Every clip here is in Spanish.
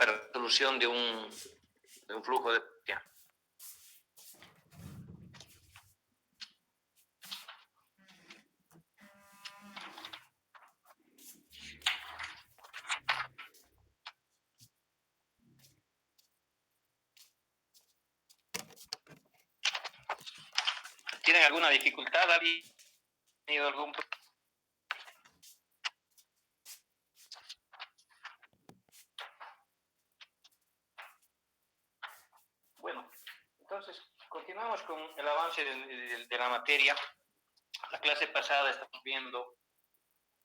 para la solución de un flujo de potencia. ¿Tienen alguna dificultad? ¿Alguien ha tenido algún problema? Bueno, entonces continuamos con el avance de la materia. La clase pasada estamos viendo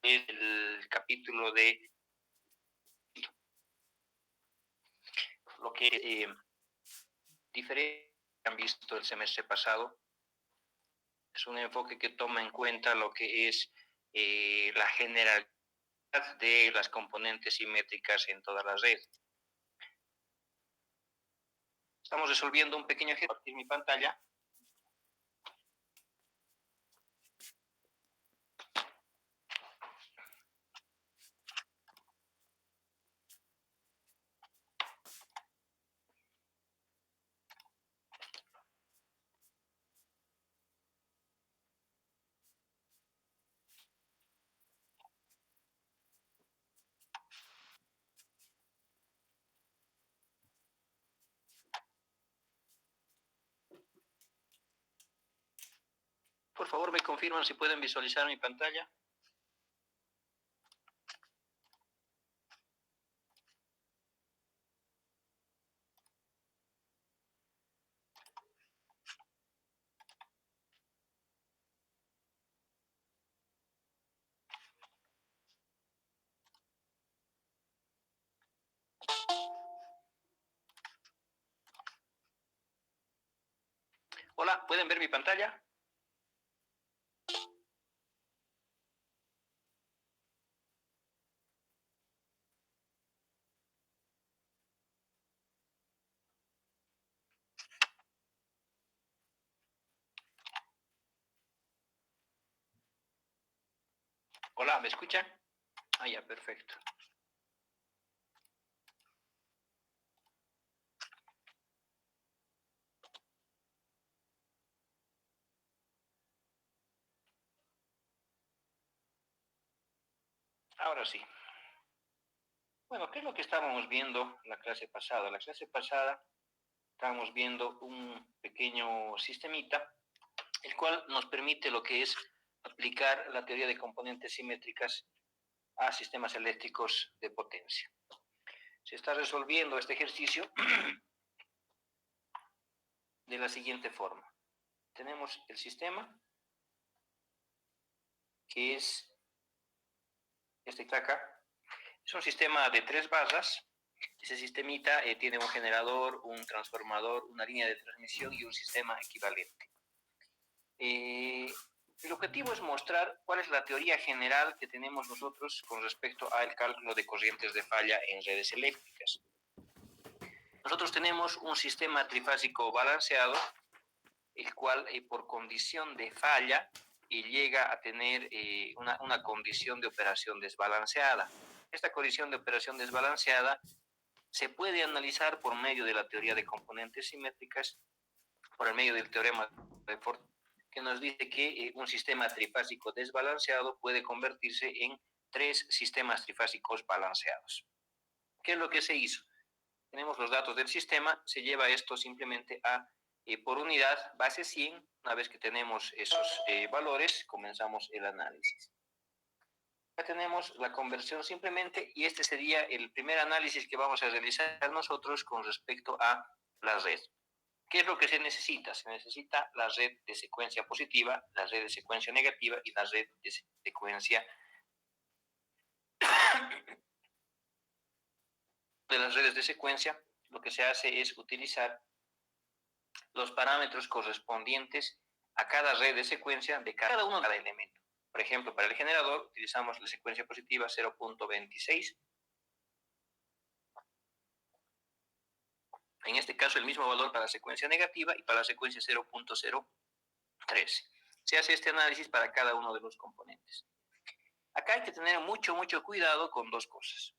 el capítulo de lo que diferente han visto el semestre pasado. Es un enfoque que toma en cuenta lo que es la generalidad de las componentes simétricas en toda la red. Estamos resolviendo un pequeño ejercicio. Compartir mi pantalla. Por favor, me confirman si pueden visualizar mi pantalla. Hola, ¿pueden ver mi pantalla? Hola, ¿me escuchan? Ah, ya, perfecto. Ahora sí. Bueno, ¿qué es lo que estábamos viendo la clase pasada? La clase pasada estábamos viendo un pequeño sistemita, el cual nos permite lo que es aplicar la teoría de componentes simétricas a sistemas eléctricos de potencia. Se está resolviendo este ejercicio de la siguiente forma. Tenemos el sistema, que es este que acá. Es un sistema de 3 barras. Ese sistemita tiene un generador, un transformador, una línea de transmisión y un sistema equivalente. El objetivo es mostrar cuál es la teoría general que tenemos nosotros con respecto al cálculo de corrientes de falla en redes eléctricas. Nosotros tenemos un sistema trifásico balanceado, el cual por condición de falla llega a tener una condición de operación desbalanceada. Esta condición de operación desbalanceada se puede analizar por medio de la teoría de componentes simétricas, por el medio del teorema de Ford, que nos dice que un sistema trifásico desbalanceado puede convertirse en 3 sistemas trifásicos balanceados. ¿Qué es lo que se hizo? Tenemos los datos del sistema, se lleva esto simplemente a por unidad base 100. Una vez que tenemos esos valores, comenzamos el análisis. Ya tenemos la conversión simplemente, y este sería el primer análisis que vamos a realizar nosotros con respecto a la red. ¿Qué es lo que se necesita? Se necesita la red de secuencia positiva, la red de secuencia negativa y la red de secuencia de las redes de secuencia. Lo que se hace es utilizar los parámetros correspondientes a cada red de secuencia de cada uno de cada elemento. Por ejemplo, para el generador utilizamos la secuencia positiva 0.26. En este caso el mismo valor para la secuencia negativa y para la secuencia 0.013. Se hace este análisis para cada uno de los componentes. Acá hay que tener mucho cuidado con dos cosas.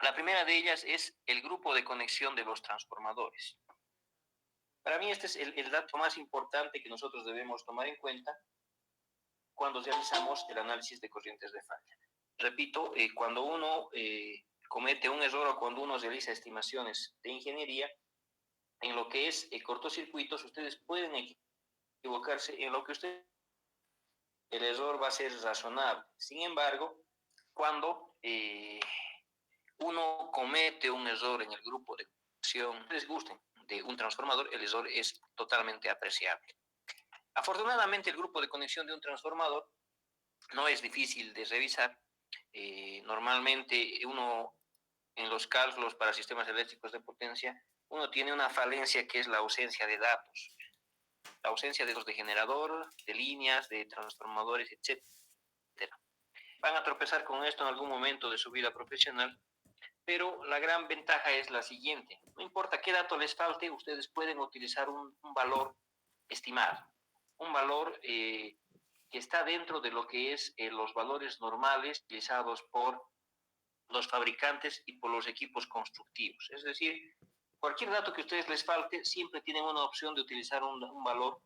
La primera de ellas es el grupo de conexión de los transformadores. Para mí este es el dato más importante que nosotros debemos tomar en cuenta cuando realizamos el análisis de corrientes de falla. Repito, cuando uno comete un error o cuando uno realiza estimaciones de ingeniería, en lo que es cortocircuitos, ustedes pueden equivocarse en lo que el error va a ser razonable. Sin embargo, cuando uno comete un error en el grupo de conexión, les gusten, de un transformador, el error es totalmente apreciable. Afortunadamente, el grupo de conexión de un transformador no es difícil de revisar. Normalmente uno en los cálculos para sistemas eléctricos de potencia, uno tiene una falencia que es la ausencia de datos. La ausencia de datos de generador, de líneas, de transformadores, etc. Van a tropezar con esto en algún momento de su vida profesional, pero la gran ventaja es la siguiente. No importa qué dato les falte, ustedes pueden utilizar un valor estimado, un valor que está dentro de lo que es los valores normales utilizados por los fabricantes y por los equipos constructivos. Es decir, cualquier dato que a ustedes les falte, siempre tienen una opción de utilizar un valor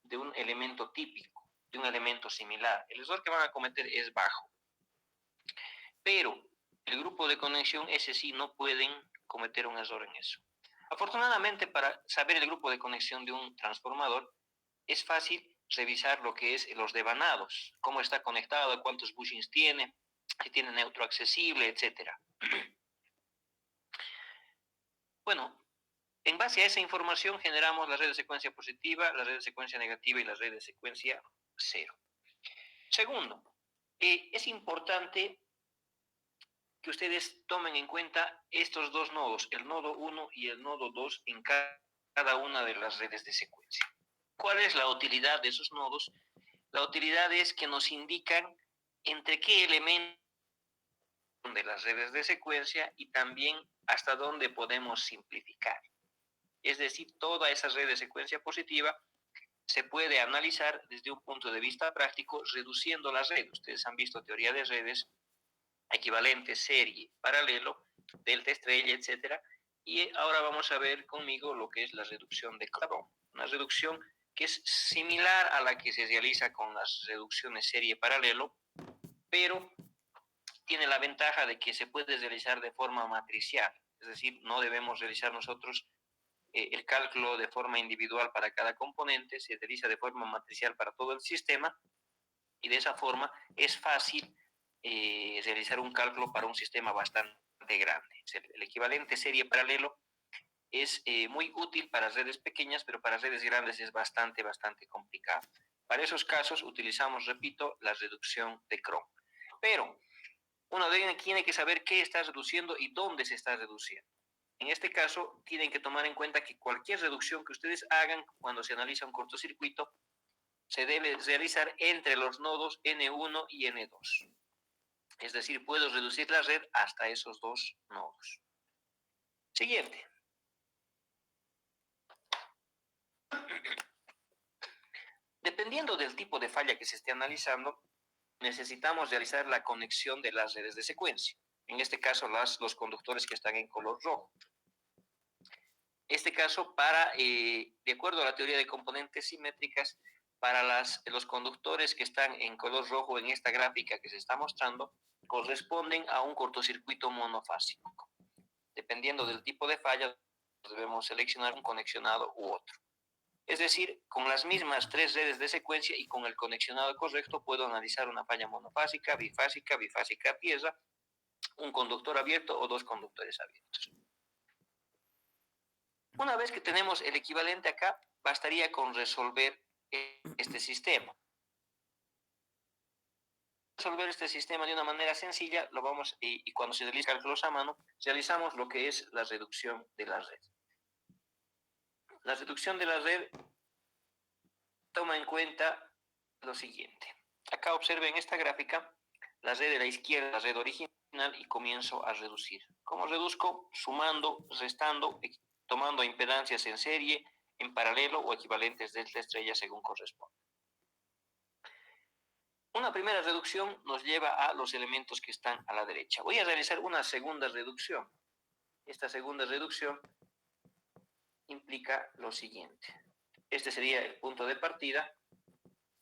de un elemento típico, de un elemento similar. El error que van a cometer es bajo. Pero el grupo de conexión, ese sí, no pueden cometer un error en eso. Afortunadamente, para saber el grupo de conexión de un transformador, es fácil revisar lo que es los devanados, cómo está conectado, cuántos bushings tiene, si tiene neutro accesible, etc. Bueno, en base a esa información generamos la red de secuencia positiva, la red de secuencia negativa y la red de secuencia cero. Segundo, es importante que ustedes tomen en cuenta estos dos nodos, el nodo 1 y el nodo 2 en cada una de las redes de secuencia. ¿Cuál es la utilidad de esos nodos? La utilidad es que nos indican entre qué elementos de las redes de secuencia y también hasta dónde podemos simplificar. Es decir, toda esa red de secuencia positiva se puede analizar desde un punto de vista práctico reduciendo la red. Ustedes han visto teoría de redes, equivalente, serie, paralelo, delta estrella, etc. Y ahora vamos a ver conmigo lo que es la reducción de Clavón. Una reducción que es similar a la que se realiza con las reducciones serie paralelo, pero tiene la ventaja de que se puede realizar de forma matricial. Es decir, no debemos realizar nosotros el cálculo de forma individual para cada componente, se realiza de forma matricial para todo el sistema y de esa forma es fácil realizar un cálculo para un sistema bastante grande. El equivalente serie paralelo es muy útil para redes pequeñas, pero para redes grandes es bastante complicado. Para esos casos utilizamos, repito, la reducción de Cron. Pero uno tiene que saber qué está reduciendo y dónde se está reduciendo. En este caso, tienen que tomar en cuenta que cualquier reducción que ustedes hagan cuando se analiza un cortocircuito se debe realizar entre los nodos N1 y N2. Es decir, puedo reducir la red hasta esos dos nodos. Siguiente. Dependiendo del tipo de falla que se esté analizando, necesitamos realizar la conexión de las redes de secuencia. En este caso, los conductores que están en color rojo. Este caso, de acuerdo a la teoría de componentes simétricas, para los conductores que están en color rojo en esta gráfica que se está mostrando, corresponden a un cortocircuito monofásico. Dependiendo del tipo de falla, debemos seleccionar un conexionado u otro. Es decir, con las mismas tres redes de secuencia y con el conexionado correcto, puedo analizar una falla monofásica, bifásica pieza, un conductor abierto o dos conductores abiertos. Una vez que tenemos el equivalente acá, bastaría con resolver este sistema. Resolver este sistema de una manera sencilla, y cuando se realiza cálculos a mano, realizamos lo que es la reducción de la red. La reducción de la red toma en cuenta lo siguiente. Acá observen esta gráfica, la red de la izquierda, la red original, y comienzo a reducir. ¿Cómo reduzco? Sumando, restando, tomando impedancias en serie, en paralelo o equivalentes delta estrella según corresponda. Una primera reducción nos lleva a los elementos que están a la derecha. Voy a realizar una segunda reducción. Esta segunda reducción implica lo siguiente. Este sería el punto de partida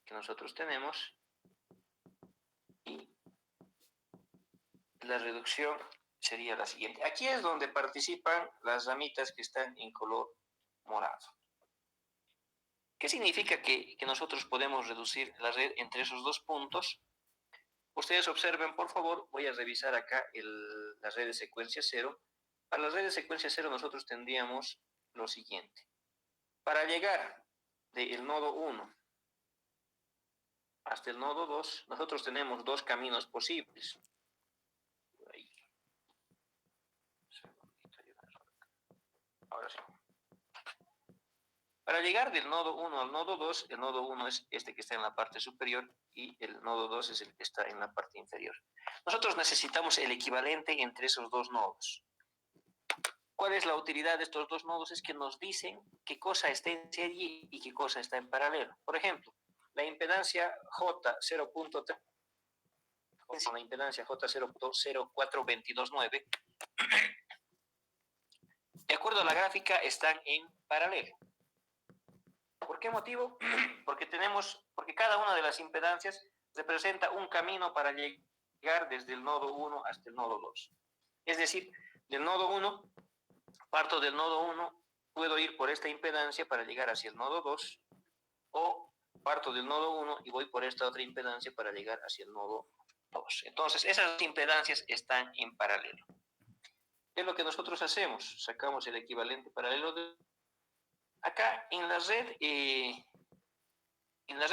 que nosotros tenemos y la reducción sería la siguiente. Aquí es donde participan las ramitas que están en color morado. ¿Qué significa que nosotros podemos reducir la red entre esos dos puntos? Ustedes observen, por favor, voy a revisar acá la red de secuencia 0. Para la red de secuencia 0 nosotros tendríamos lo siguiente. Para llegar del nodo 1 hasta el nodo 2, nosotros tenemos dos caminos posibles. Ahí. Ahora sí. Para llegar del nodo 1 al nodo 2, el nodo 1 es este que está en la parte superior y el nodo 2 es el que está en la parte inferior. Nosotros necesitamos el equivalente entre esos dos nodos. ¿Cuál es la utilidad de estos dos nodos? Es que nos dicen qué cosa está en serie y qué cosa está en paralelo. Por ejemplo, la impedancia J0.3, la impedancia J0.04229, de acuerdo a la gráfica, están en paralelo. ¿Por qué motivo? Porque cada una de las impedancias representa un camino para llegar desde el nodo 1 hasta el nodo 2. Es decir, del nodo 1, parto del nodo 1, puedo ir por esta impedancia para llegar hacia el nodo 2, o parto del nodo 1 y voy por esta otra impedancia para llegar hacia el nodo 2. Entonces, esas impedancias están en paralelo. ¿Qué es lo que nosotros hacemos? Sacamos el equivalente paralelo de... Acá en la red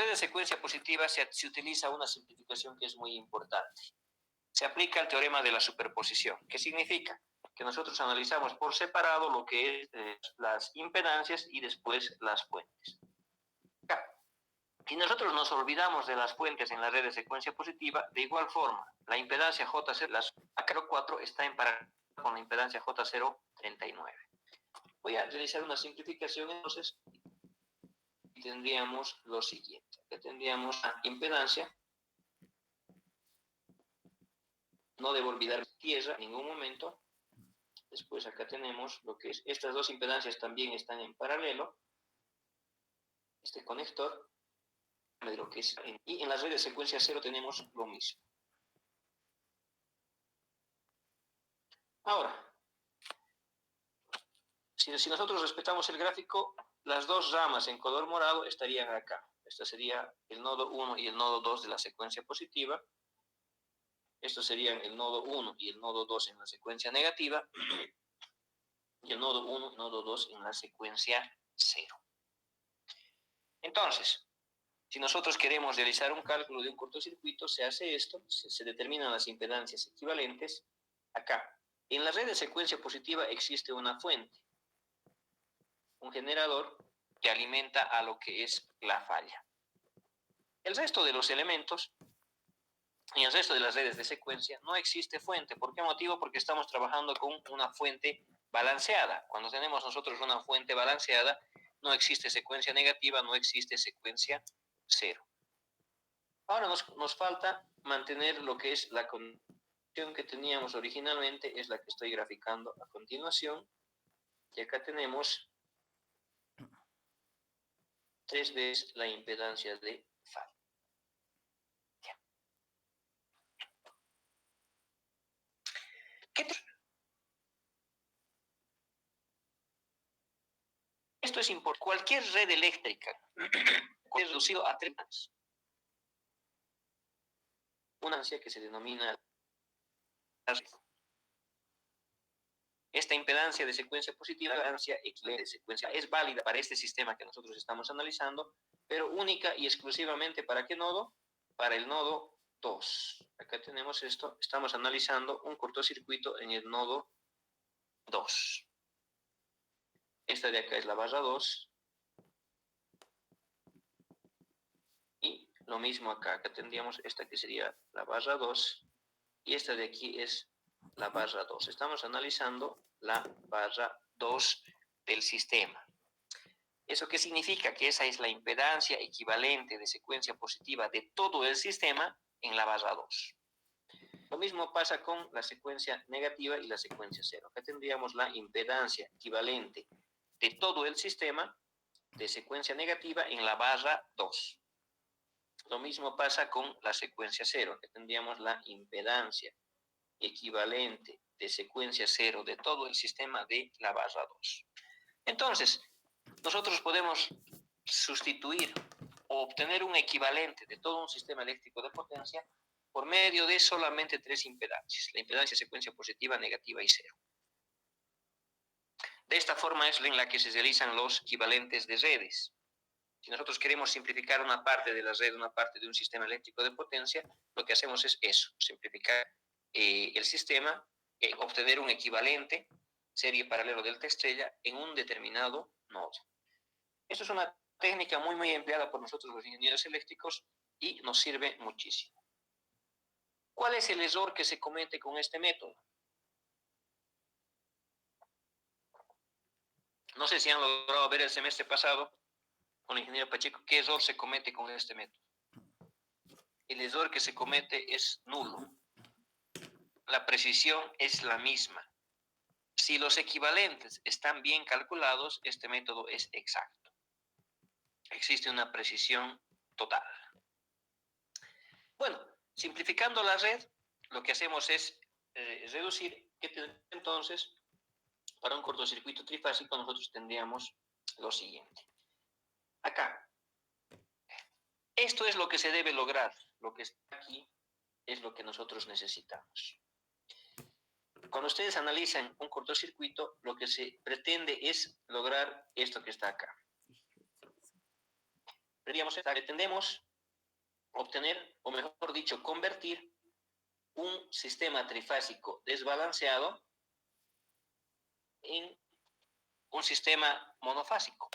de secuencia positiva se utiliza una simplificación que es muy importante. Se aplica el teorema de la superposición. ¿Qué significa? Que nosotros analizamos por separado lo que es las impedancias y después las fuentes. Acá. Si nosotros nos olvidamos de las fuentes en la red de secuencia positiva, de igual forma, la impedancia J0, la AK4 está en paralelo con la impedancia J039. Voy a realizar una simplificación entonces y tendríamos lo siguiente. Aquí tendríamos la impedancia, no debo olvidar tierra en ningún momento. Después acá tenemos lo que es, estas dos impedancias también están en paralelo. Este conector, de lo que es, y en la red de secuencia 0 tenemos lo mismo. Ahora, si nosotros respetamos el gráfico, las dos ramas en color morado estarían acá. Este sería el nodo 1 y el nodo 2 de la secuencia positiva. Estos serían el nodo 1 y el nodo 2 en la secuencia negativa. Y el nodo 1 y nodo 2 en la secuencia 0. Entonces, si nosotros queremos realizar un cálculo de un cortocircuito, se hace esto, se determinan las impedancias equivalentes. Acá, en la red de secuencia positiva existe una fuente, un generador que alimenta a lo que es la falla. El resto de los elementos, en el resto de las redes de secuencia, no existe fuente. ¿Por qué motivo? Porque estamos trabajando con una fuente balanceada. Cuando tenemos nosotros una fuente balanceada, no existe secuencia negativa, no existe secuencia 0. Ahora nos falta mantener lo que es la condición que teníamos originalmente, es la que estoy graficando a continuación. Y acá tenemos 3 veces la impedancia de falla. Esto es importante. Cualquier red eléctrica es reducido a 3. Una impedancia que se denomina la red. Esta impedancia de secuencia positiva, la impedancia equivalente de secuencia, es válida para este sistema que nosotros estamos analizando, pero única y exclusivamente ¿para qué nodo? Para el nodo 2. Acá tenemos esto, estamos analizando un cortocircuito en el nodo 2. Esta de acá es la barra 2. Y lo mismo acá, acá tendríamos esta que sería la barra 2. Y esta de aquí es la barra 2. Estamos analizando la barra 2 del sistema. ¿Eso qué significa? Que esa es la impedancia equivalente de secuencia positiva de todo el sistema en la barra 2. Lo mismo pasa con la secuencia negativa y la secuencia 0. Acá tendríamos la impedancia equivalente de todo el sistema de secuencia negativa en la barra 2. Lo mismo pasa con la secuencia 0, que tendríamos la impedancia equivalente de secuencia 0 de todo el sistema de la barra 2. Entonces, nosotros podemos sustituir o obtener un equivalente de todo un sistema eléctrico de potencia por medio de solamente 3 impedancias: la impedancia secuencia positiva, negativa y 0. De esta forma es en la que se realizan los equivalentes de redes. Si nosotros queremos simplificar una parte de la red, una parte de un sistema eléctrico de potencia, lo que hacemos es eso: simplificar el sistema, obtener un equivalente, serie paralelo delta estrella, en un determinado nodo. Esto es una técnica muy empleada por nosotros los ingenieros eléctricos y nos sirve muchísimo. ¿Cuál es el error que se comete con este método? No sé si han logrado ver el semestre pasado con el ingeniero Pacheco qué error se comete con este método. El error que se comete es nulo. La precisión es la misma. Si los equivalentes están bien calculados, este método es exacto. Existe una precisión total. Bueno, simplificando la red, lo que hacemos es reducir, entonces, para un cortocircuito trifásico nosotros tendríamos lo siguiente. Acá, esto es lo que se debe lograr. Lo que está aquí es lo que nosotros necesitamos. Cuando ustedes analizan un cortocircuito, lo que se pretende es lograr esto que está acá. Pretendemos obtener, o mejor dicho, convertir un sistema trifásico desbalanceado en un sistema monofásico.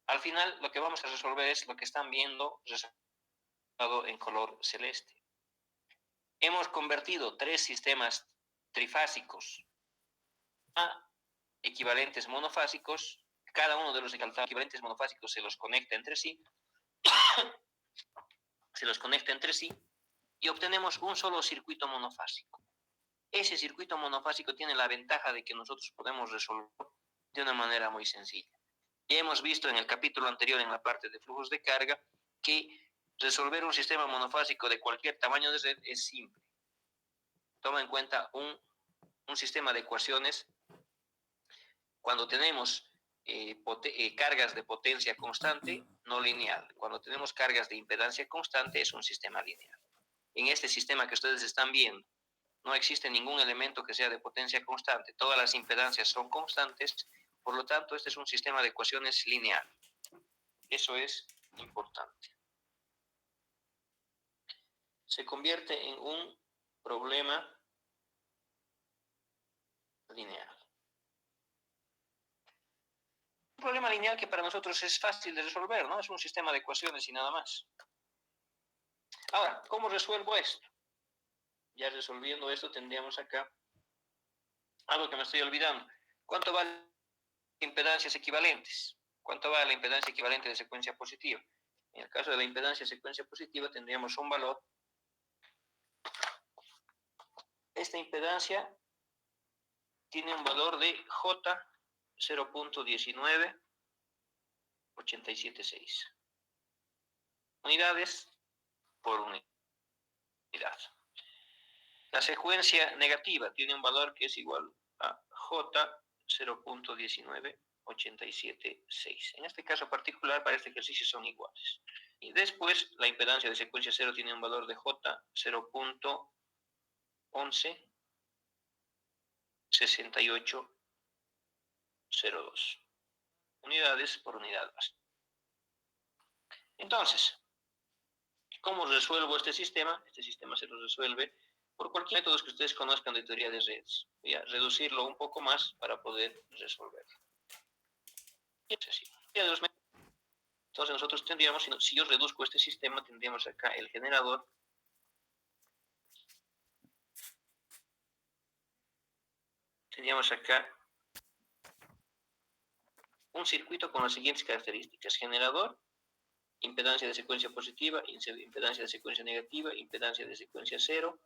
Al final, lo que vamos a resolver es lo que están viendo resaltado en color celeste. Hemos convertido 3 sistemas trifásicos a equivalentes monofásicos. Cada uno de los equivalentes monofásicos se los conecta entre sí. Y obtenemos un solo circuito monofásico. Ese circuito monofásico tiene la ventaja de que nosotros podemos resolver de una manera muy sencilla. Ya hemos visto en el capítulo anterior, en la parte de flujos de carga, que resolver un sistema monofásico de cualquier tamaño de red es simple. Toma en cuenta un sistema de ecuaciones. Cuando tenemos cargas de potencia constante, no lineal. Cuando tenemos cargas de impedancia constante, es un sistema lineal. En este sistema que ustedes están viendo, no existe ningún elemento que sea de potencia constante. Todas las impedancias son constantes. Por lo tanto, este es un sistema de ecuaciones lineal. Eso es importante. Se convierte en un problema lineal. Un problema lineal que para nosotros es fácil de resolver, ¿no? Es un sistema de ecuaciones y nada más. Ahora, ¿cómo resuelvo esto? Ya resolviendo esto, tendríamos acá algo que me estoy olvidando. ¿Cuánto valen impedancias equivalentes? ¿Cuánto vale la impedancia equivalente de secuencia positiva? En el caso de la impedancia de secuencia positiva tendríamos un valor. Esta impedancia tiene un valor de J 0.19876 unidades por unidad. La secuencia negativa tiene un valor que es igual a J 0.19876. En este caso particular, para este ejercicio son iguales. Y después, la impedancia de secuencia 0 tiene un valor de J 0.116802 unidades por unidad básica. Entonces, ¿cómo resuelvo este sistema? Este sistema se lo resuelve por cualquier método que ustedes conozcan de teoría de redes. Voy a reducirlo un poco más para poder resolverlo. Entonces nosotros tendríamos, si yo reduzco este sistema, tendríamos acá el generador. Tendríamos acá un circuito con las siguientes características: generador, impedancia de secuencia positiva, impedancia de secuencia negativa, impedancia de secuencia cero,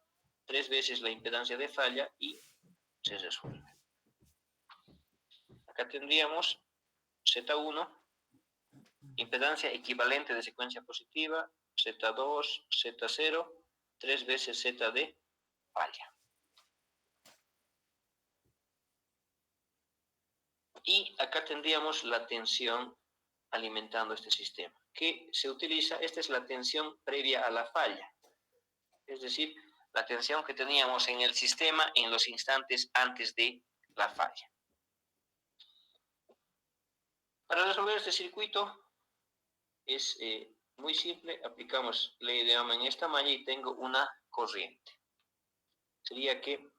3 veces la impedancia de falla y se resuelve. Acá tendríamos Z1, impedancia equivalente de secuencia positiva, Z2, Z0, 3 veces Z de falla. Y acá tendríamos la tensión alimentando este sistema, que se utiliza, esta es la tensión previa a la falla, es decir, la tensión que teníamos en el sistema en los instantes antes de la falla. Para resolver este circuito es muy simple, aplicamos ley de Ohm en esta malla y tengo una corriente. Sería que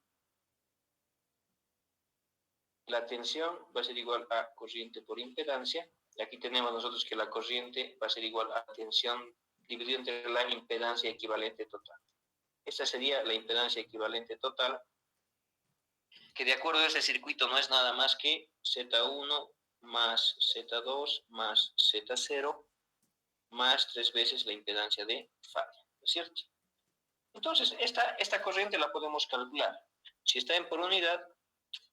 la tensión va a ser igual a corriente por impedancia. Y aquí tenemos nosotros que la corriente va a ser igual a tensión dividido entre la impedancia equivalente total. Esta sería la impedancia equivalente total, que de acuerdo a este circuito no es nada más que Z1 más Z2 más Z0 más 3 veces la impedancia de falla, ¿no es cierto? Entonces, esta corriente la podemos calcular. Si está en por unidad,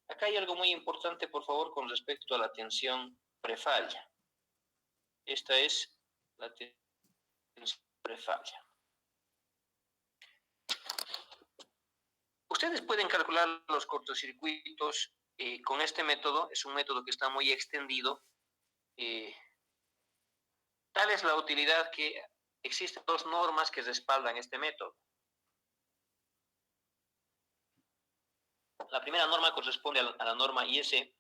acá hay algo muy importante, por favor, con respecto a la tensión prefalla. Esta es la tensión prefalla. Ustedes pueden calcular los cortocircuitos con este método. Es un método que está muy extendido. Tal es la utilidad que existen 2 normas que respaldan este método. La primera norma corresponde a la norma IEC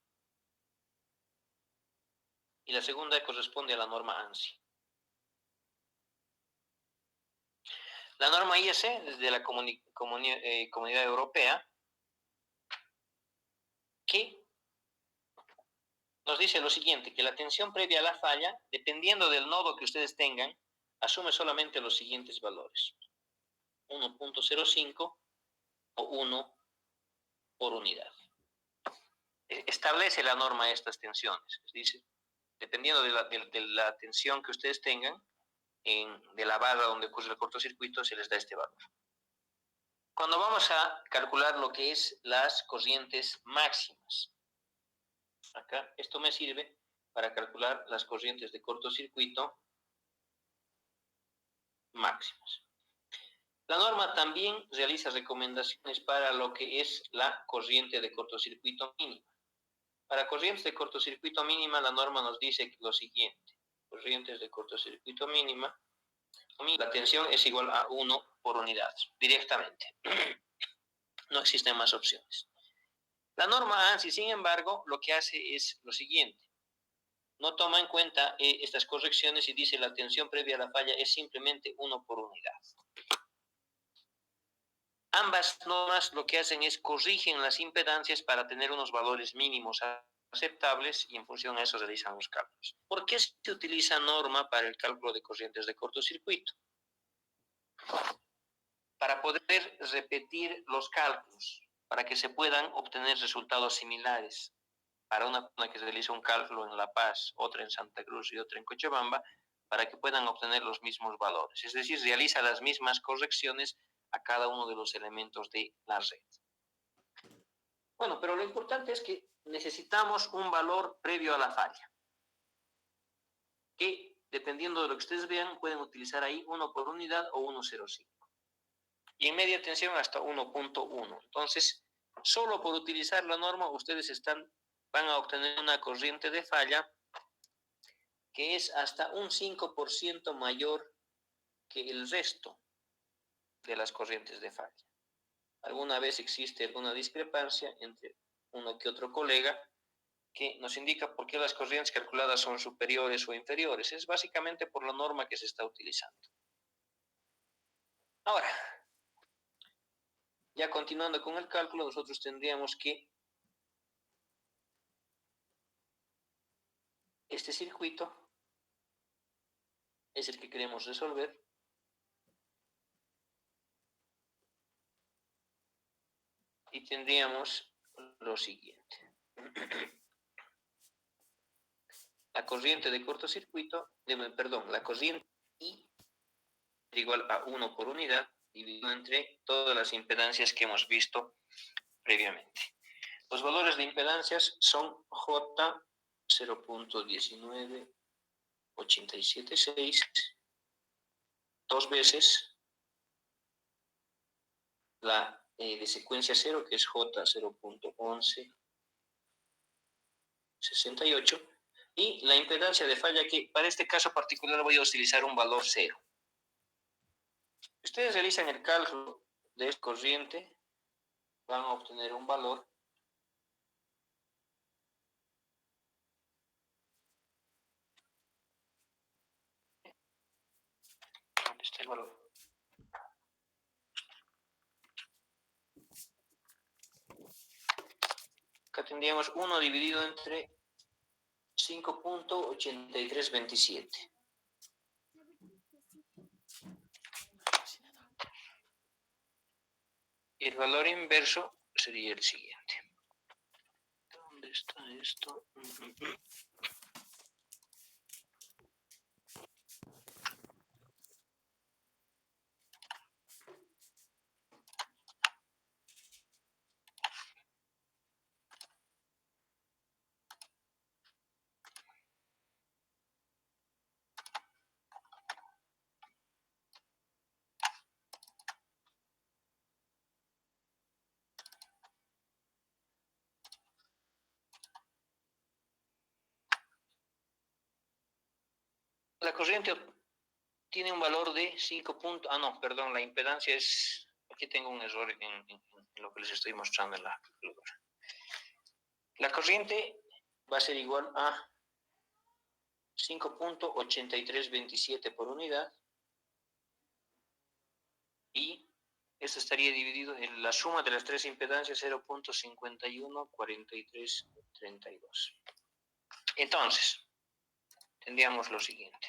y la segunda corresponde a la norma ANSI. La norma IEC es de la Comunidad Europea, que nos dice lo siguiente, que la tensión previa a la falla, dependiendo del nodo que ustedes tengan, asume solamente los siguientes valores: 1.05 o 1 por unidad. Establece la norma estas tensiones, dice, dependiendo de la tensión que ustedes tengan, de la barra donde ocurre el cortocircuito, se les da este valor. Cuando vamos a calcular lo que es las corrientes máximas, acá esto me sirve para calcular las corrientes de cortocircuito máximas. La norma también realiza recomendaciones para lo que es la corriente de cortocircuito mínima. Para corrientes de cortocircuito mínima, la norma nos dice lo siguiente: corrientes de cortocircuito mínima, la tensión es igual a 1 por unidad, directamente. No existen más opciones. La norma ANSI, sin embargo, lo que hace es lo siguiente: no toma en cuenta estas correcciones y dice la tensión previa a la falla es simplemente 1 por unidad. Ambas normas lo que hacen es corrigen las impedancias para tener unos valores mínimos aceptables y en función a eso realizan los cálculos. ¿Por qué se utiliza norma para el cálculo de corrientes de cortocircuito? Para poder repetir los cálculos, para que se puedan obtener resultados similares. Para una persona que realiza un cálculo en La Paz, otra en Santa Cruz y otra en Cochabamba, para que puedan obtener los mismos valores. Es decir, realiza las mismas correcciones a cada uno de los elementos de la red. Bueno, pero lo importante es que necesitamos un valor previo a la falla, que dependiendo de lo que ustedes vean, pueden utilizar ahí 1 por unidad o 1.05. Y en media tensión hasta 1.1. Entonces, solo por utilizar la norma, ustedes van a obtener una corriente de falla que es hasta un 5% mayor que el resto de las corrientes de falla. Alguna vez existe alguna discrepancia entre uno que otro colega que nos indica por qué las corrientes calculadas son superiores o inferiores. Es básicamente por la norma que se está utilizando. Ahora, ya continuando con el cálculo, nosotros tendríamos que este circuito es el que queremos resolver. Y tendríamos lo siguiente. corriente de cortocircuito, la corriente I igual a 1 por unidad, dividido entre todas las impedancias que hemos visto previamente. Los valores de impedancias son J 0.19876, dos veces la de secuencia 0, que es J 0.1168, y la impedancia de falla, que para este caso particular voy a utilizar un valor 0. Ustedes realizan el cálculo de esta corriente, van a obtener un valor ¿dónde está el valor? Acá tendríamos 1 dividido entre 5.8327. Y el valor inverso sería el siguiente. ¿Dónde está esto? La corriente tiene un valor de 5 puntos. La impedancia es. Aquí tengo un error en lo que les estoy mostrando en la calculadora. La corriente va a ser igual a 5.8327 por unidad. Y esto estaría dividido en la suma de las tres impedancias, 0.514332. Entonces, tendríamos lo siguiente.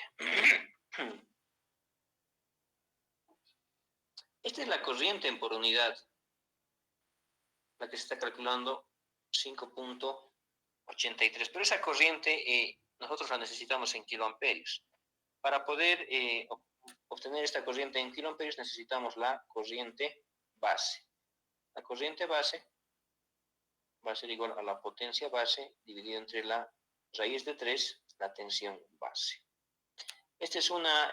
Esta es la corriente por unidad, la que se está calculando 5.83. Pero esa corriente nosotros la necesitamos en kiloamperios. Para poder obtener esta corriente en kiloamperios necesitamos la corriente base. La corriente base va a ser igual a la potencia base dividido entre la raíz de 3, la tensión base. Esta es una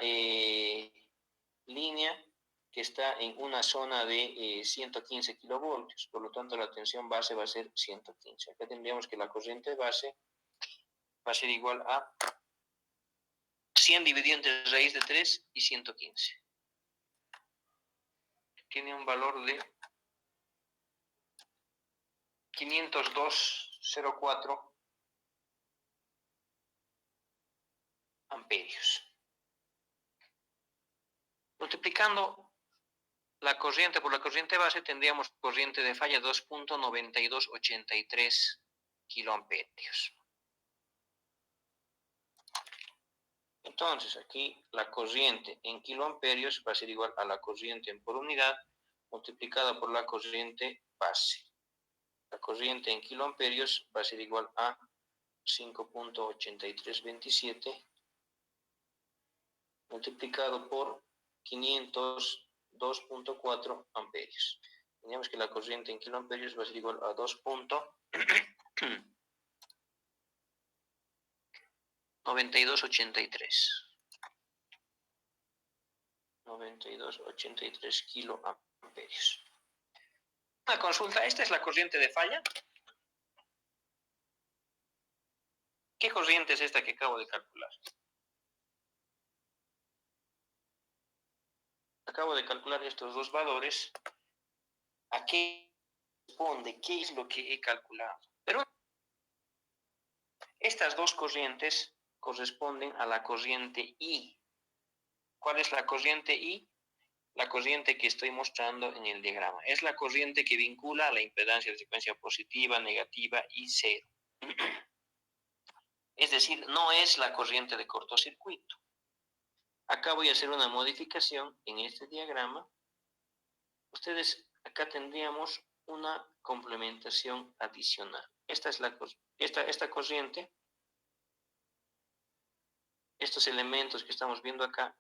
línea que está en una zona de 115 kilovoltios, por lo tanto la tensión base va a ser 115. Acá tendríamos que la corriente base va a ser igual a 100 dividido entre raíz de 3 y 115. Tiene un valor de 502,04 amperios. Multiplicando la corriente por la corriente base, tendríamos corriente de falla 2.9283 kiloamperios. Entonces, aquí la corriente en kiloamperios va a ser igual a la corriente por unidad multiplicada por la corriente base. La corriente en kiloamperios va a ser igual a 5.8327 multiplicado por 502,4 amperios. Tenemos que la corriente en kiloamperios va a ser igual a 2.9283. 9283 kiloamperios. Una consulta, ¿esta es la corriente de falla? ¿Qué corriente es esta que acabo de calcular? Acabo de calcular estos dos valores. ¿A qué responde? ¿Qué es lo que he calculado? Pero estas dos corrientes corresponden a la corriente I. ¿Cuál es la corriente I? La corriente que estoy mostrando en el diagrama. Es la corriente que vincula a la impedancia de secuencia positiva, negativa y cero. Es decir, no es la corriente de cortocircuito. Acá voy a hacer una modificación en este diagrama. Ustedes, acá tendríamos una complementación adicional. Esta corriente estos elementos que estamos viendo acá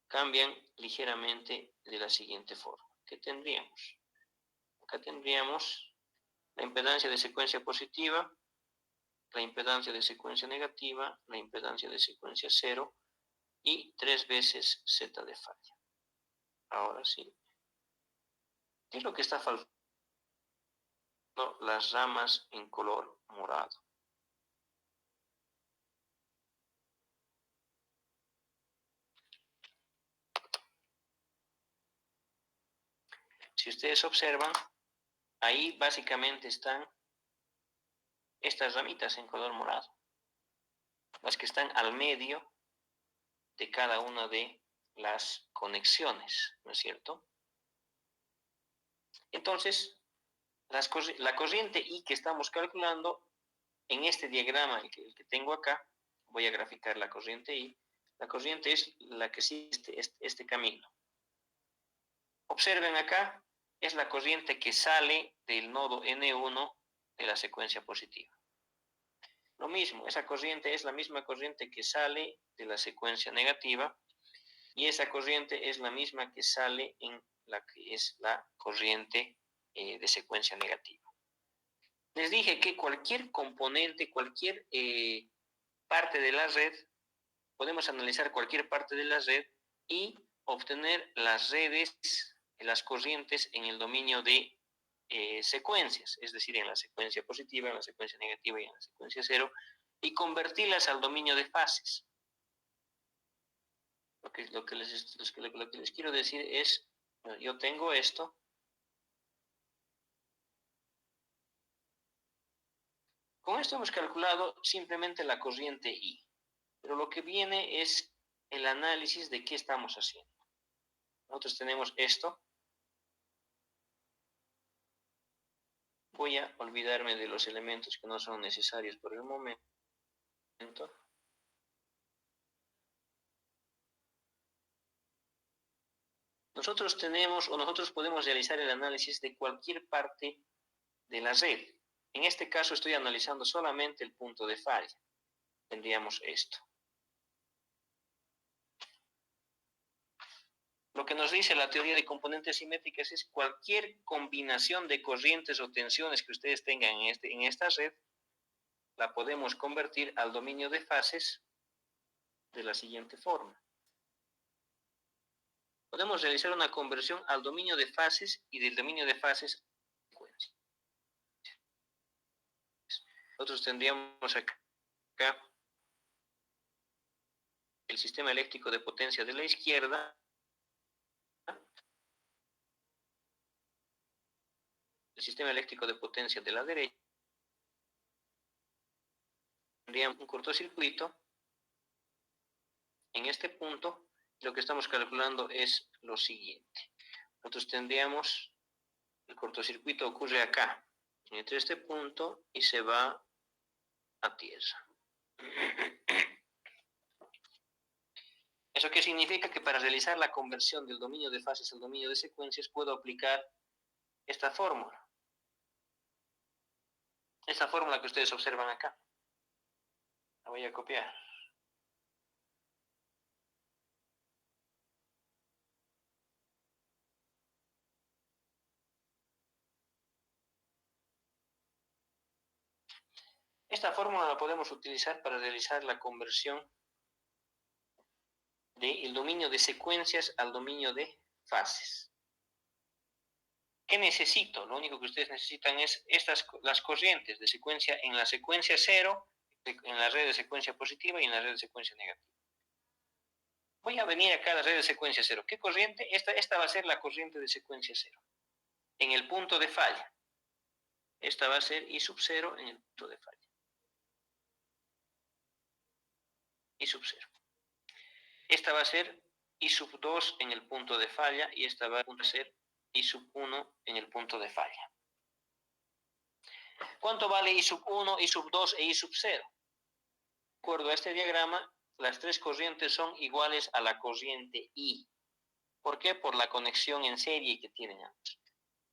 cambian ligeramente de la siguiente forma. ¿Qué tendríamos? Acá tendríamos la impedancia de secuencia positiva, la impedancia de secuencia negativa, la impedancia de secuencia cero y 3 veces Z de falla. Ahora sí. ¿Qué es lo que está faltando? Las ramas en color morado. Si ustedes observan, ahí básicamente están estas ramitas en color morado, las que están al medio de cada una de las conexiones, ¿no es cierto? Entonces, la corriente I que estamos calculando en este diagrama, el que tengo acá, voy a graficar la corriente I. La corriente es la que sigue este camino. Observen acá, es la corriente que sale del nodo N1 de la secuencia positiva. Lo mismo, esa corriente es la misma corriente que sale de la secuencia negativa y esa corriente es la misma que sale en la que es la corriente de secuencia negativa. Les dije que cualquier componente, cualquier parte de la red, podemos analizar cualquier parte de la red y obtener las redes, las corrientes en el dominio de secuencias, es decir, en la secuencia positiva, en la secuencia negativa y en la secuencia cero, y convertirlas al dominio de fases. Lo que les quiero decir es, yo tengo esto, con esto hemos calculado simplemente la corriente I, pero lo que viene es el análisis de qué estamos haciendo. Nosotros tenemos esto. Voy a olvidarme de los elementos que no son necesarios por el momento. Nosotros tenemos o nosotros podemos realizar el análisis de cualquier parte de la red. En este caso estoy analizando solamente el punto de falla. Tendríamos esto. Lo que nos dice la teoría de componentes simétricas es cualquier combinación de corrientes o tensiones que ustedes tengan en esta red, la podemos convertir al dominio de fases de la siguiente forma. Podemos realizar una conversión al dominio de fases y del dominio de fases a secuencia. Nosotros tendríamos acá el sistema eléctrico de potencia de la izquierda, el sistema eléctrico de potencia de la derecha, tendríamos un cortocircuito en este punto. Lo que estamos calculando es lo siguiente. Nosotros tendríamos, el cortocircuito ocurre acá, entre este punto, y se va a tierra. ¿Eso qué significa? Que para realizar la conversión del dominio de fases al dominio de secuencias puedo aplicar esta fórmula. Esta fórmula que ustedes observan acá. La voy a copiar. Esta fórmula la podemos utilizar para realizar la conversión del dominio de secuencias al dominio de fases. ¿Qué necesito? Lo único que ustedes necesitan es las corrientes de secuencia en la secuencia cero, en la red de secuencia positiva y en la red de secuencia negativa. Voy a venir acá a la red de secuencia cero. ¿Qué corriente? Esta va a ser la corriente de secuencia cero. En el punto de falla. Esta va a ser I sub 0 en el punto de falla. I sub 0. Esta va a ser I sub 2 en el punto de falla y esta va a ser I sub 1 en el punto de falla. ¿Cuánto vale I sub 1, I sub 2 e I sub 0? De acuerdo a este diagrama, las tres corrientes son iguales a la corriente I. ¿Por qué? Por la conexión en serie que tienen ambas.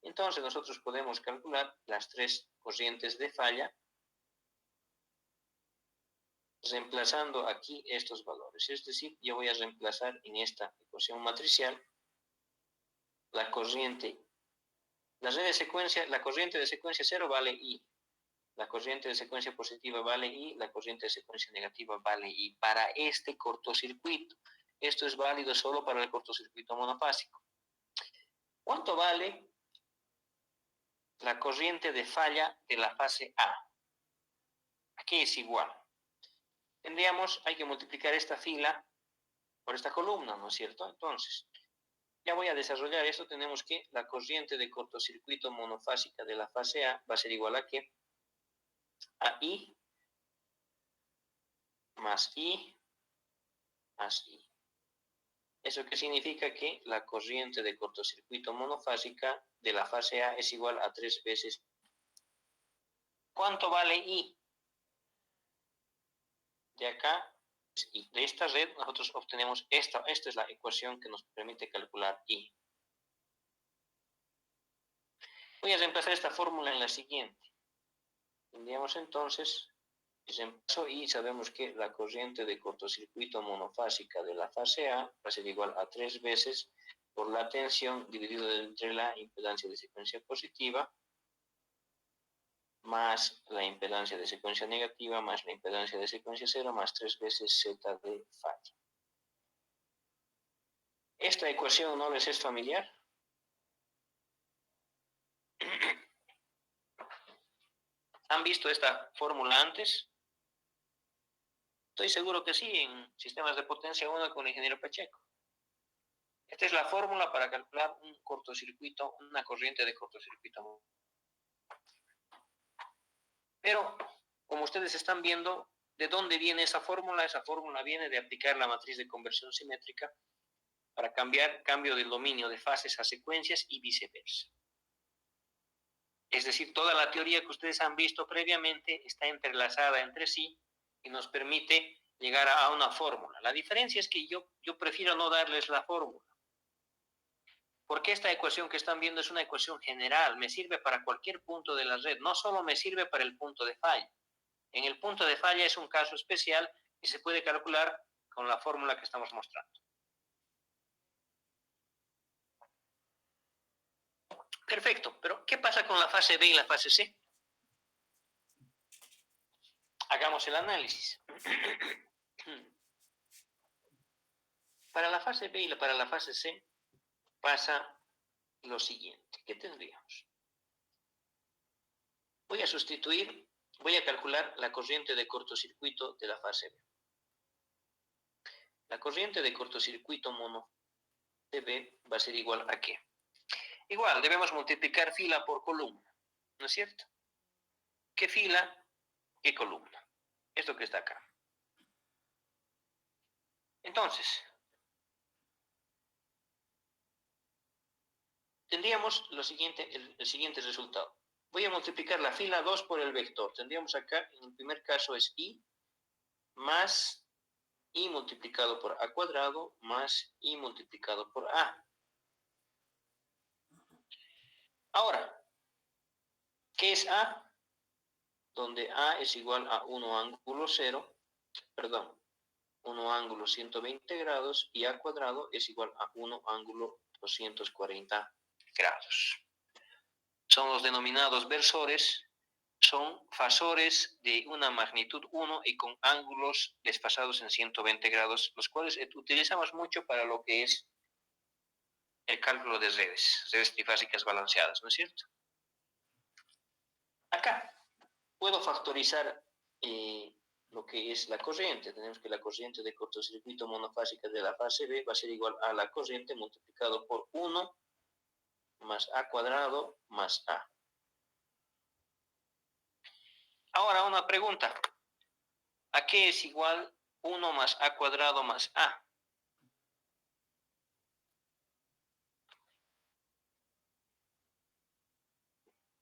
Entonces nosotros podemos calcular las tres corrientes de falla reemplazando aquí estos valores. Es decir, yo voy a reemplazar en esta ecuación matricial la corriente, la corriente de secuencia 0 vale I, la corriente de secuencia positiva vale I, la corriente de secuencia negativa vale I para este cortocircuito. Esto es válido solo para el cortocircuito monofásico. ¿Cuánto vale la corriente de falla de la fase A? Aquí es igual. Hay que multiplicar esta fila por esta columna, ¿no es cierto? Entonces, ya voy a desarrollar esto. Tenemos que la corriente de cortocircuito monofásica de la fase A va a ser igual a ¿qué? A I más I más I. ¿Eso qué significa? Que la corriente de cortocircuito monofásica de la fase A es igual a 3 veces. ¿Cuánto vale I? De acá, de esta red, nosotros obtenemos esta. Esta es la ecuación que nos permite calcular I. Voy a reemplazar esta fórmula en la siguiente. Tendríamos entonces, reemplazo I, sabemos que la corriente de cortocircuito monofásica de la fase A va a ser igual a 3 veces por la tensión dividido entre la impedancia de secuencia positiva más la impedancia de secuencia negativa más la impedancia de secuencia 0 más 3 veces Z de falla. ¿Esta ecuación no les es familiar? ¿Han visto esta fórmula antes? Estoy seguro que sí, en sistemas de potencia 1 con el ingeniero Pacheco. Esta es la fórmula para calcular un cortocircuito, una corriente de cortocircuito. Pero, como ustedes están viendo, ¿de dónde viene esa fórmula? Esa fórmula viene de aplicar la matriz de conversión simétrica para cambio del dominio de fases a secuencias y viceversa. Es decir, toda la teoría que ustedes han visto previamente está entrelazada entre sí y nos permite llegar a una fórmula. La diferencia es que yo prefiero no darles la fórmula. Porque esta ecuación que están viendo es una ecuación general, me sirve para cualquier punto de la red, no solo me sirve para el punto de falla. En el punto de falla es un caso especial y se puede calcular con la fórmula que estamos mostrando. Perfecto, pero ¿qué pasa con la fase B y la fase C? Hagamos el análisis. Para la fase B y para la fase C pasa lo siguiente. ¿Qué tendríamos? Voy a calcular la corriente de cortocircuito de la fase B. La corriente de cortocircuito mono de B va a ser igual a ¿qué? Igual, debemos multiplicar fila por columna, ¿no es cierto? ¿Qué fila? ¿Qué columna? Esto que está acá. Entonces, tendríamos el siguiente resultado. Voy a multiplicar la fila 2 por el vector. Tendríamos acá, en el primer caso es I más I multiplicado por A cuadrado más I multiplicado por A. Ahora, ¿qué es A? Donde A es igual a 1 ángulo 0, perdón, 1 ángulo 120 grados y A cuadrado es igual a 1 ángulo 240 grados. Son los denominados versores, son fasores de una magnitud 1 y con ángulos desfasados en 120 grados, los cuales utilizamos mucho para lo que es el cálculo de redes trifásicas balanceadas, ¿no es cierto? Acá puedo factorizar lo que es la corriente. Tenemos que la corriente de cortocircuito monofásica de la fase B va a ser igual a la corriente multiplicado por 1 más A cuadrado más A. Ahora una pregunta. ¿A qué es igual 1 más A cuadrado más A?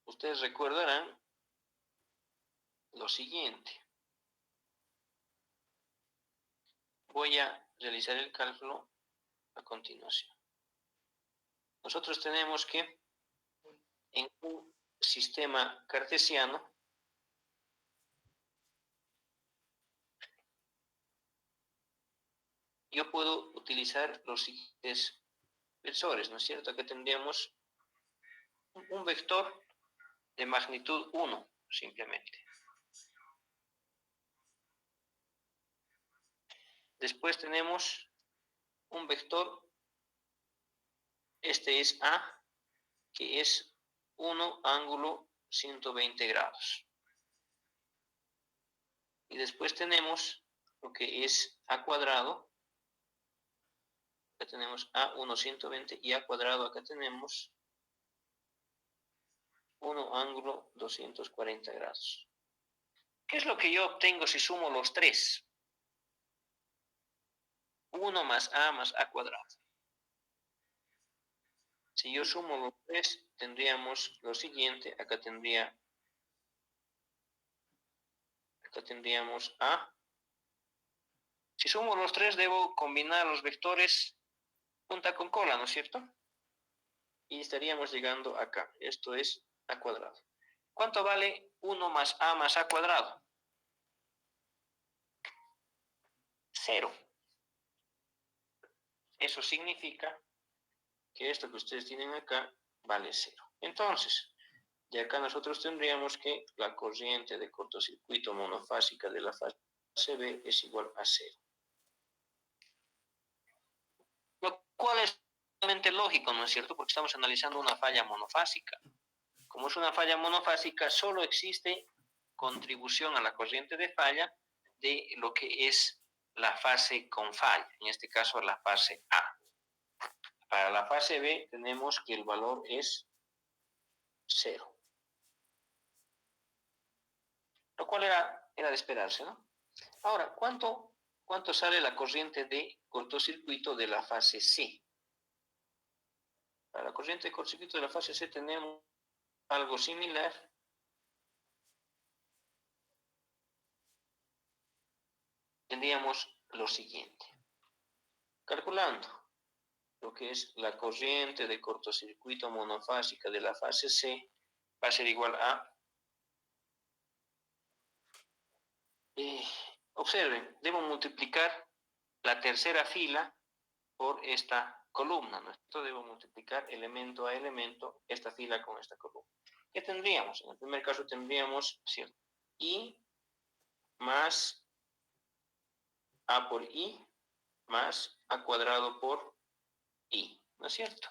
Ustedes recordarán lo siguiente. Voy a realizar el cálculo a continuación. Nosotros tenemos que en un sistema cartesiano yo puedo utilizar los siguientes vectores, ¿no es cierto? Acá tendríamos un vector de magnitud 1, simplemente. Después tenemos un vector, este es A, que es 1 ángulo 120 grados. Y después tenemos lo que es A cuadrado. Acá tenemos A1 120 y A cuadrado acá tenemos 1 ángulo 240 grados. ¿Qué es lo que yo obtengo si sumo los tres? 1 más A cuadrado. Si yo sumo los tres, tendríamos lo siguiente. Acá tendríamos A. Si sumo los tres, debo combinar los vectores punta con cola, ¿no es cierto? Y estaríamos llegando acá. Esto es A cuadrado. ¿Cuánto vale 1 más A cuadrado? 0. Eso significa que esto que ustedes tienen acá vale 0. Entonces, de acá nosotros tendríamos que la corriente de cortocircuito monofásica de la fase B es igual a 0. Lo cual es realmente lógico, ¿no es cierto? Porque estamos analizando una falla monofásica. Como es una falla monofásica, solo existe contribución a la corriente de falla de lo que es la fase con falla, en este caso la fase A. Para la fase B tenemos que el valor es 0. Lo cual era de esperarse, ¿no? Ahora, ¿cuánto sale la corriente de cortocircuito de la fase C? Para la corriente de cortocircuito de la fase C tenemos algo similar. Tendríamos lo siguiente. Calculando lo que es la corriente de cortocircuito monofásica de la fase C, va a ser igual a... observen, debo multiplicar la tercera fila por esta columna, ¿no? Esto debo multiplicar elemento a elemento, esta fila con esta columna. ¿Qué tendríamos? En el primer caso tendríamos, ¿cierto? I más A por I más A cuadrado por I, ¿no es cierto?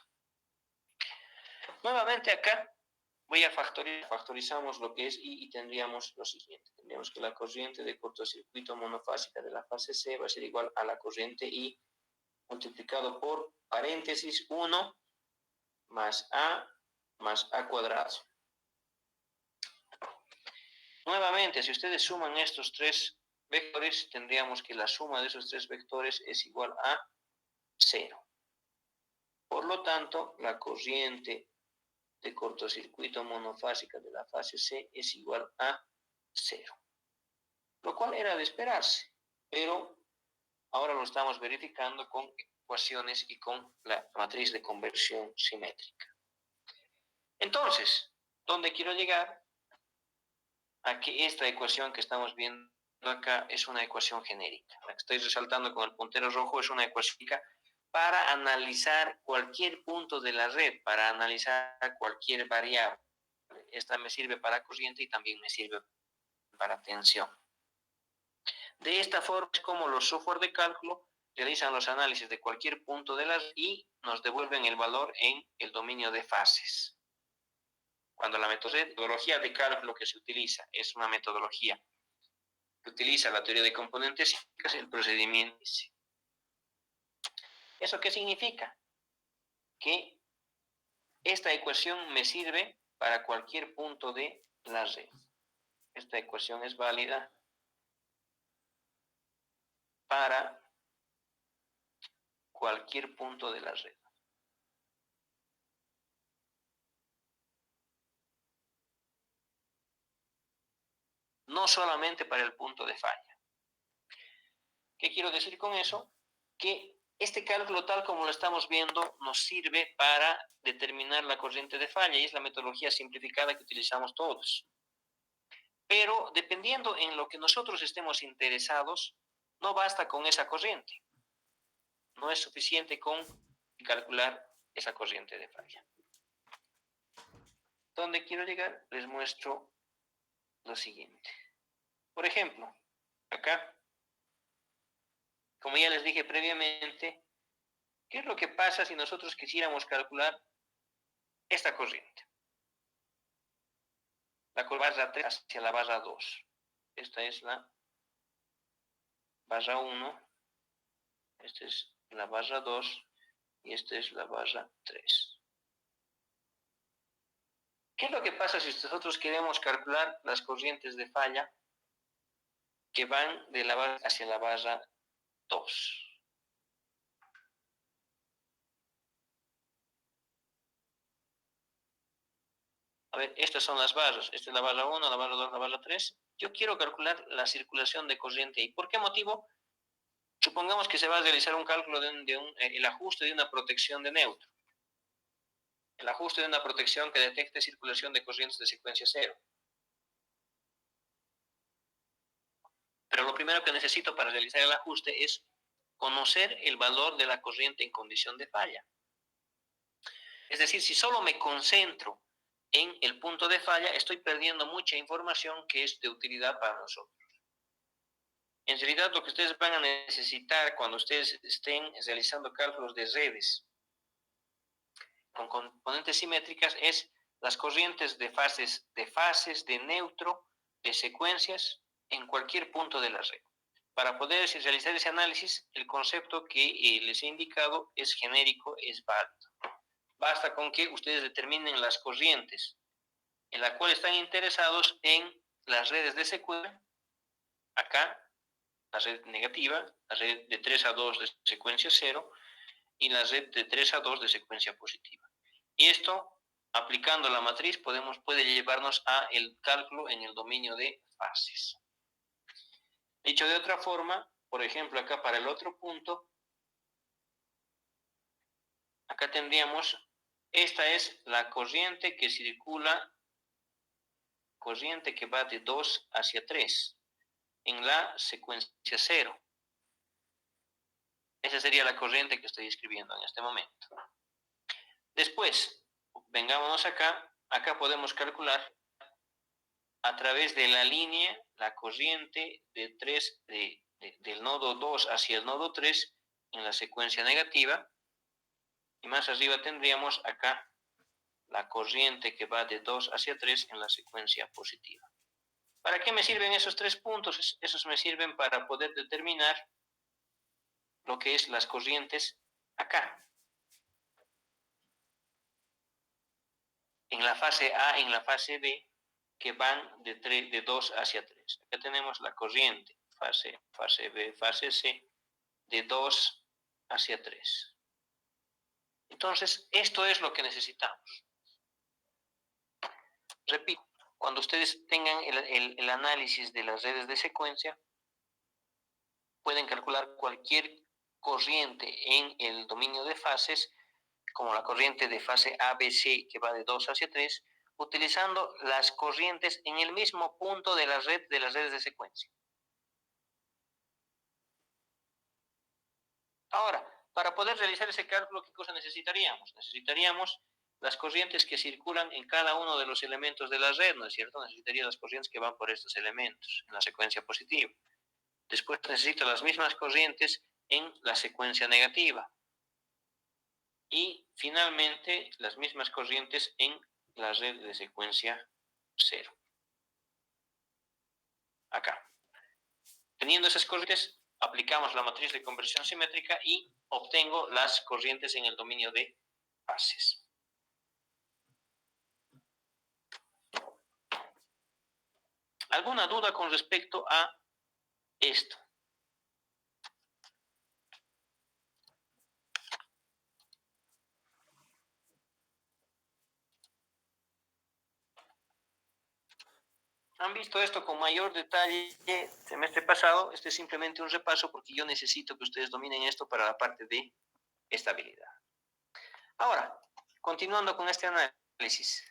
Nuevamente acá voy a factorizar, factorizamos lo que es I y tendríamos lo siguiente. Tendríamos que la corriente de cortocircuito monofásica de la fase C va a ser igual a la corriente I multiplicado por paréntesis 1 más A cuadrado. Nuevamente, si ustedes suman estos tres vectores, tendríamos que la suma de esos tres vectores es igual a 0. Por lo tanto, la corriente de cortocircuito monofásica de la fase C es igual a 0. Lo cual era de esperarse, pero ahora lo estamos verificando con ecuaciones y con la matriz de conversión simétrica. Entonces, ¿dónde quiero llegar? A que esta ecuación que estamos viendo acá es una ecuación genérica. La que estoy resaltando con el puntero rojo es una ecuación para analizar cualquier punto de la red, para analizar cualquier variable. Esta me sirve para corriente y también me sirve para tensión. De esta forma es como los software de cálculo realizan los análisis de cualquier punto de la red y nos devuelven el valor en el dominio de fases. Cuando la metodología de cálculo que se utiliza es una metodología que utiliza la teoría de componentes, el procedimiento dice. ¿Eso qué significa? Que esta ecuación me sirve para cualquier punto de la red. Esta ecuación es válida para cualquier punto de la red. No solamente para el punto de falla. ¿Qué quiero decir con eso? Que este cálculo tal como lo estamos viendo nos sirve para determinar la corriente de falla y es la metodología simplificada que utilizamos todos. Pero dependiendo en lo que nosotros estemos interesados, no basta con esa corriente. no es suficiente con calcular esa corriente de falla. ¿Dónde quiero llegar? Les muestro lo siguiente. Por ejemplo, acá, como ya les dije previamente, ¿qué es lo que pasa si nosotros quisiéramos calcular esta corriente? La barra 3 hacia la barra 2. Esta es la barra 1, esta es la barra 2 y esta es la barra 3. ¿Qué es lo que pasa si nosotros queremos calcular las corrientes de falla que van de la barra hacia la barra 2? A ver, estas son las barras. Esta es la barra 1, la barra 2, la barra 3. Yo quiero calcular la circulación de corriente ahí. ¿Por qué motivo? Supongamos que se va a realizar un cálculo el ajuste de una protección de neutro. El ajuste de una protección que detecte circulación de corrientes de secuencia cero. Pero lo primero que necesito para realizar el ajuste es conocer el valor de la corriente en condición de falla. Es decir, si solo me concentro en el punto de falla, estoy perdiendo mucha información que es de utilidad para nosotros. En realidad, lo que ustedes van a necesitar cuando ustedes estén realizando cálculos de redes con componentes simétricas es las corrientes de fases, de neutro, de secuencias en cualquier punto de la red. Para poder realizar ese análisis, el concepto que les he indicado es genérico, es válido. Basta con que ustedes determinen las corrientes en la cual están interesados en las redes de secuencia, acá, la red negativa, la red de 3 a 2 de secuencia 0 y la red de 3 a 2 de secuencia positiva. Y esto, aplicando la matriz, puede llevarnos a el cálculo en el dominio de fases. Dicho de otra forma, por ejemplo, acá para el otro punto, acá tendríamos, esta es la corriente que circula, corriente que va de 2 hacia 3 en la secuencia 0. Esa sería la corriente que estoy escribiendo en este momento. Después, vengámonos acá. Acá podemos calcular a través de la línea la corriente del nodo 2 hacia el nodo 3 en la secuencia negativa. Y más arriba tendríamos acá la corriente que va de 2 hacia 3 en la secuencia positiva. ¿Para qué me sirven esos tres puntos? Esos me sirven para poder determinar lo que es las corrientes acá. En la fase A, en la fase B, que van de 2 hacia 3. Acá tenemos la corriente, fase B, fase C, de 2 hacia 3. Entonces, esto es lo que necesitamos. Repito, cuando ustedes tengan el análisis de las redes de secuencia, pueden calcular cualquier corriente en el dominio de fases, como la corriente de fase ABC que va de 2 hacia 3, utilizando las corrientes en el mismo punto de las redes de secuencia. Ahora, para poder realizar ese cálculo, ¿qué cosa necesitaríamos? Necesitaríamos las corrientes que circulan en cada uno de los elementos de la red, ¿no es cierto? Necesitaría las corrientes que van por estos elementos en la secuencia positiva. Después necesito las mismas corrientes en la secuencia negativa. Y finalmente las mismas corrientes en la red de secuencia 0. Acá. Teniendo esas corrientes, aplicamos la matriz de conversión simétrica y obtengo las corrientes en el dominio de fases. ¿Alguna duda con respecto a esto? ¿Han visto esto con mayor detalle el semestre pasado? Este es simplemente un repaso porque yo necesito que ustedes dominen esto para la parte de estabilidad. Ahora, continuando con este análisis.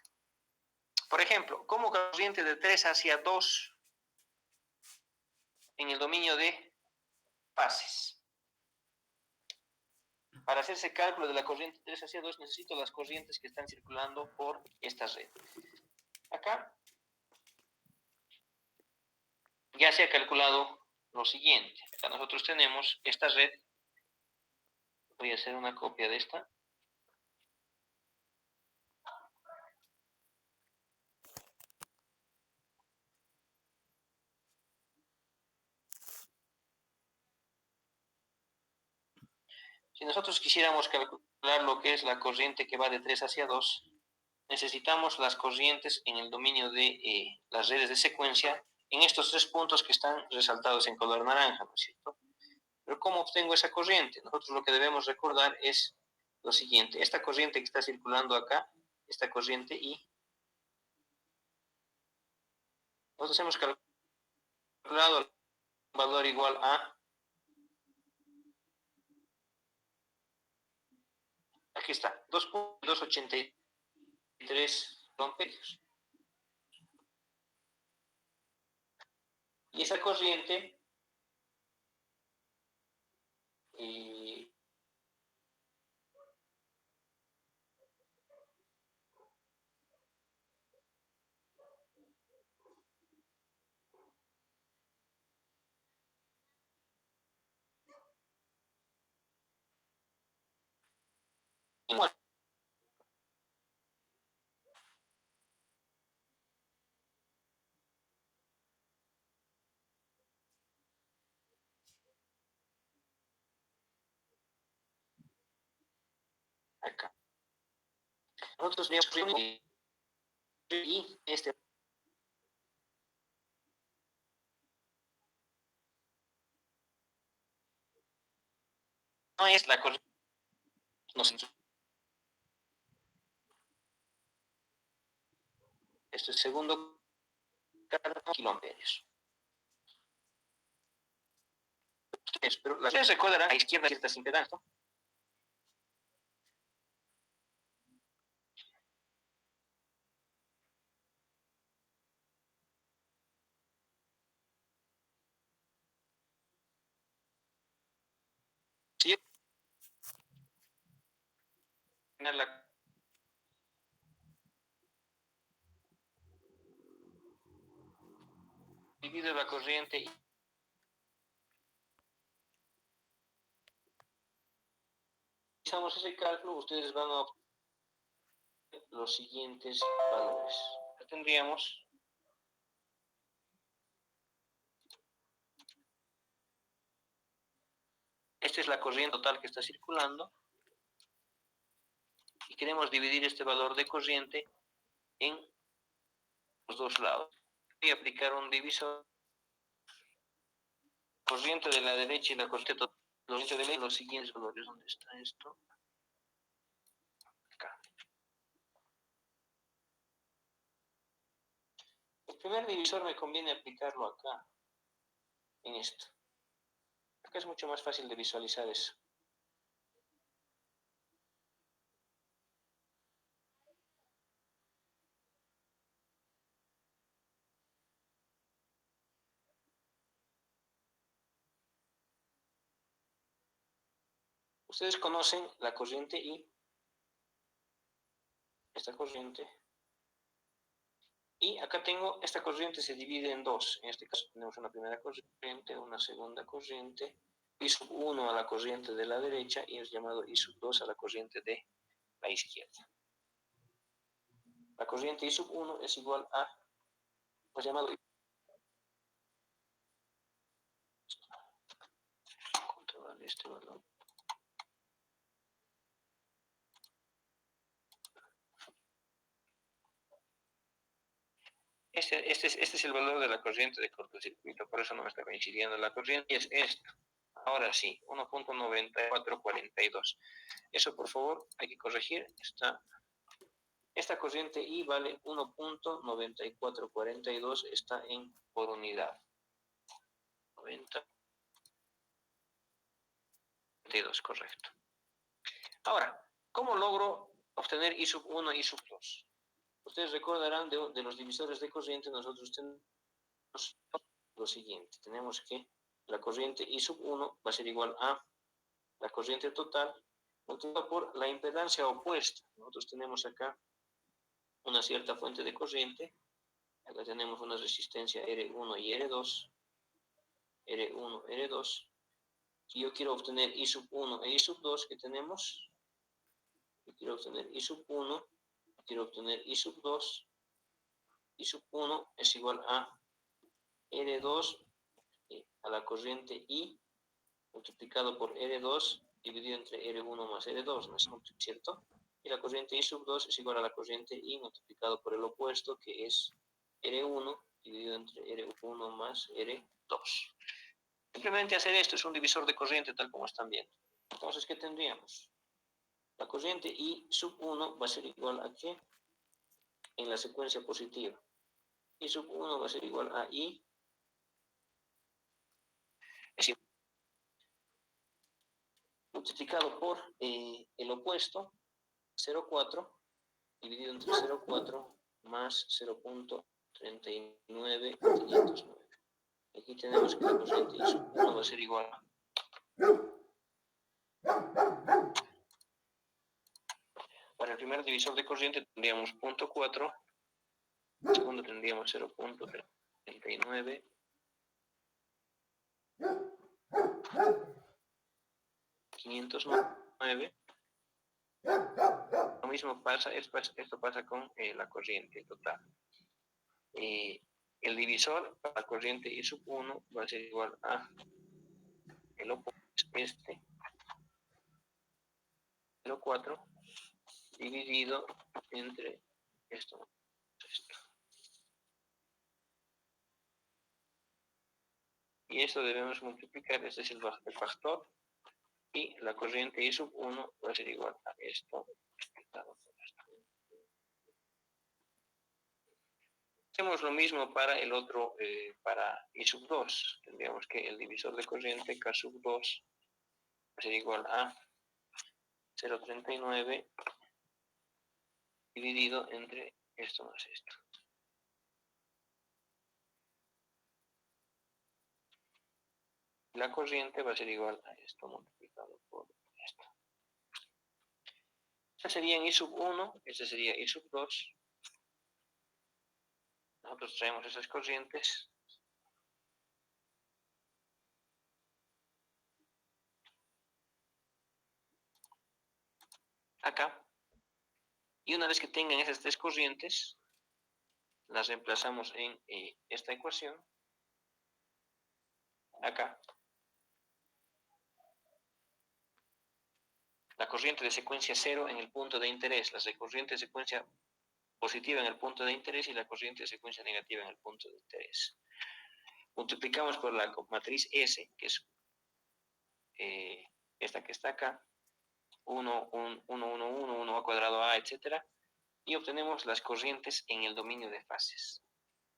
Por ejemplo, ¿cómo corriente de 3 hacia 2 en el dominio de fases? Para hacer ese cálculo de la corriente 3 hacia 2 necesito las corrientes que están circulando por esta red. Acá ya se ha calculado lo siguiente. Acá nosotros tenemos esta red. Voy a hacer una copia de esta. Si nosotros quisiéramos calcular lo que es la corriente que va de 3 hacia 2, necesitamos las corrientes en el dominio de las redes de secuencia en estos tres puntos que están resaltados en color naranja, ¿no es cierto? Pero ¿cómo obtengo esa corriente? Nosotros lo que debemos recordar es lo siguiente. Esta corriente que está circulando acá, esta corriente I, nosotros hemos calculado el valor igual a, aquí está, 2.283 amperios. Y esa corriente bueno, acá. Nosotros vemos y este no es la corriente, no sé, esto es segundo kiloamperios. Pero las ustedes recordarán a izquierda ciertas impedancias, ¿no? Si yo la divido la corriente y usamos ese cálculo, ustedes van a obtener los siguientes valores. Tendríamos esta es la corriente total que está circulando y queremos dividir este valor de corriente en los dos lados. Voy a aplicar un divisor. Corriente de la derecha y la corriente total. Los siguientes valores. ¿Dónde está esto? Acá. El primer divisor me conviene aplicarlo acá, en esto. Acá es mucho más fácil de visualizar eso. Ustedes conocen la corriente I, esta corriente, y acá tengo, esta corriente se divide en dos. En este caso tenemos una primera corriente, una segunda corriente, I sub 1 a la corriente de la derecha y es llamado I sub 2 a la corriente de la izquierda. La corriente I sub 1 es igual a, pues llamado este valor. Este es el valor de la corriente de cortocircuito, por eso no me está coincidiendo. La corriente es esto. Ahora sí, 1.9442. Eso, por favor, hay que corregir. Esta corriente I vale 1.9442, está en por unidad. 92, correcto. Ahora, ¿cómo logro obtener I sub 1 y I sub 2? Ustedes recordarán de los divisores de corriente, nosotros tenemos lo siguiente. Tenemos que la corriente I sub 1 va a ser igual a la corriente total multiplicado por la impedancia opuesta. Nosotros tenemos acá una cierta fuente de corriente. Acá tenemos una resistencia R1 y R2. R1, R2. Si yo quiero obtener I sub 1 e I sub 2 que tenemos, yo quiero obtener I sub 1, quiero obtener I sub 2. I sub 1 es igual a R2 a la corriente I multiplicado por R2 dividido entre R1 más R2, ¿no es cierto? Y la corriente I sub 2 es igual a la corriente I multiplicado por el opuesto, que es R1 dividido entre R1 más R2. Simplemente hacer esto es un divisor de corriente tal como están viendo. Entonces, ¿qué tendríamos? La corriente I sub 1 va a ser igual a ¿qué? En la secuencia positiva. I sub 1 va a ser igual a I. Es igual, multiplicado por el opuesto, 0,4, dividido entre 0,4 más 0.39509. Aquí tenemos que la corriente I sub 1 va a ser igual a... Para el primer divisor de corriente tendríamos 0.4, el segundo tendríamos 0.39, 509. Lo mismo pasa, esto pasa con la corriente total. El divisor para la corriente I sub 1 va a ser igual a el opuesto, 0,4 dividido entre esto. Y esto debemos multiplicar, este es el factor, y la corriente I sub 1 va a ser igual a esto multiplicado por esto. Hacemos lo mismo para el otro, para I sub 2. Tendríamos que el divisor de corriente K sub 2 va a ser igual a 0,39 dividido entre esto más esto. La corriente va a ser igual a esto multiplicado por esto. Este sería I sub 1, este sería I sub 2. Nosotros traemos esas corrientes. Acá. Y una vez que tengan esas tres corrientes, las reemplazamos en esta ecuación. Acá. La corriente de secuencia 0 en el punto de interés, la corriente de secuencia positiva en el punto de interés y la corriente de secuencia negativa en el punto de interés. Multiplicamos por la matriz S, que es esta que está acá, 1, 1, 1, 1, 1, 1 a cuadrado A, etc. Y obtenemos las corrientes en el dominio de fases.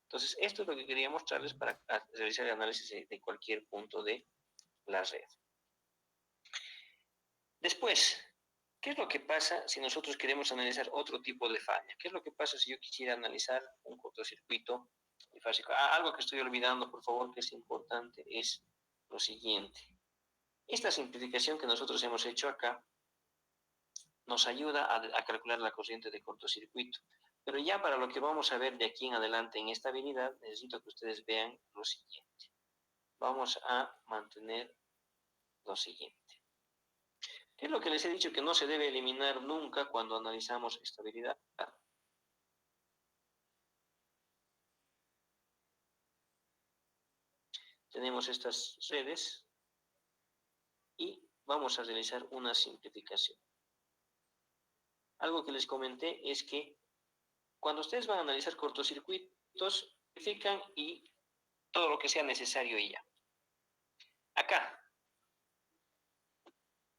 Entonces, esto es lo que quería mostrarles para realizar el análisis de cualquier punto de la red. Después, ¿qué es lo que pasa si nosotros queremos analizar otro tipo de falla? ¿Qué es lo que pasa si yo quisiera analizar un cortocircuito bifásico? Algo que estoy olvidando, por favor, que es importante, es lo siguiente. Esta simplificación que nosotros hemos hecho acá nos ayuda a calcular la corriente de cortocircuito. Pero ya para lo que vamos a ver de aquí en adelante en esta habilidad, necesito que ustedes vean lo siguiente. Vamos a mantener lo siguiente. ¿Qué es lo que les he dicho que no se debe eliminar nunca cuando analizamos estabilidad? Tenemos estas redes y vamos a realizar una simplificación. Algo que les comenté es que cuando ustedes van a analizar cortocircuitos, simplifican y todo lo que sea necesario y ya. Acá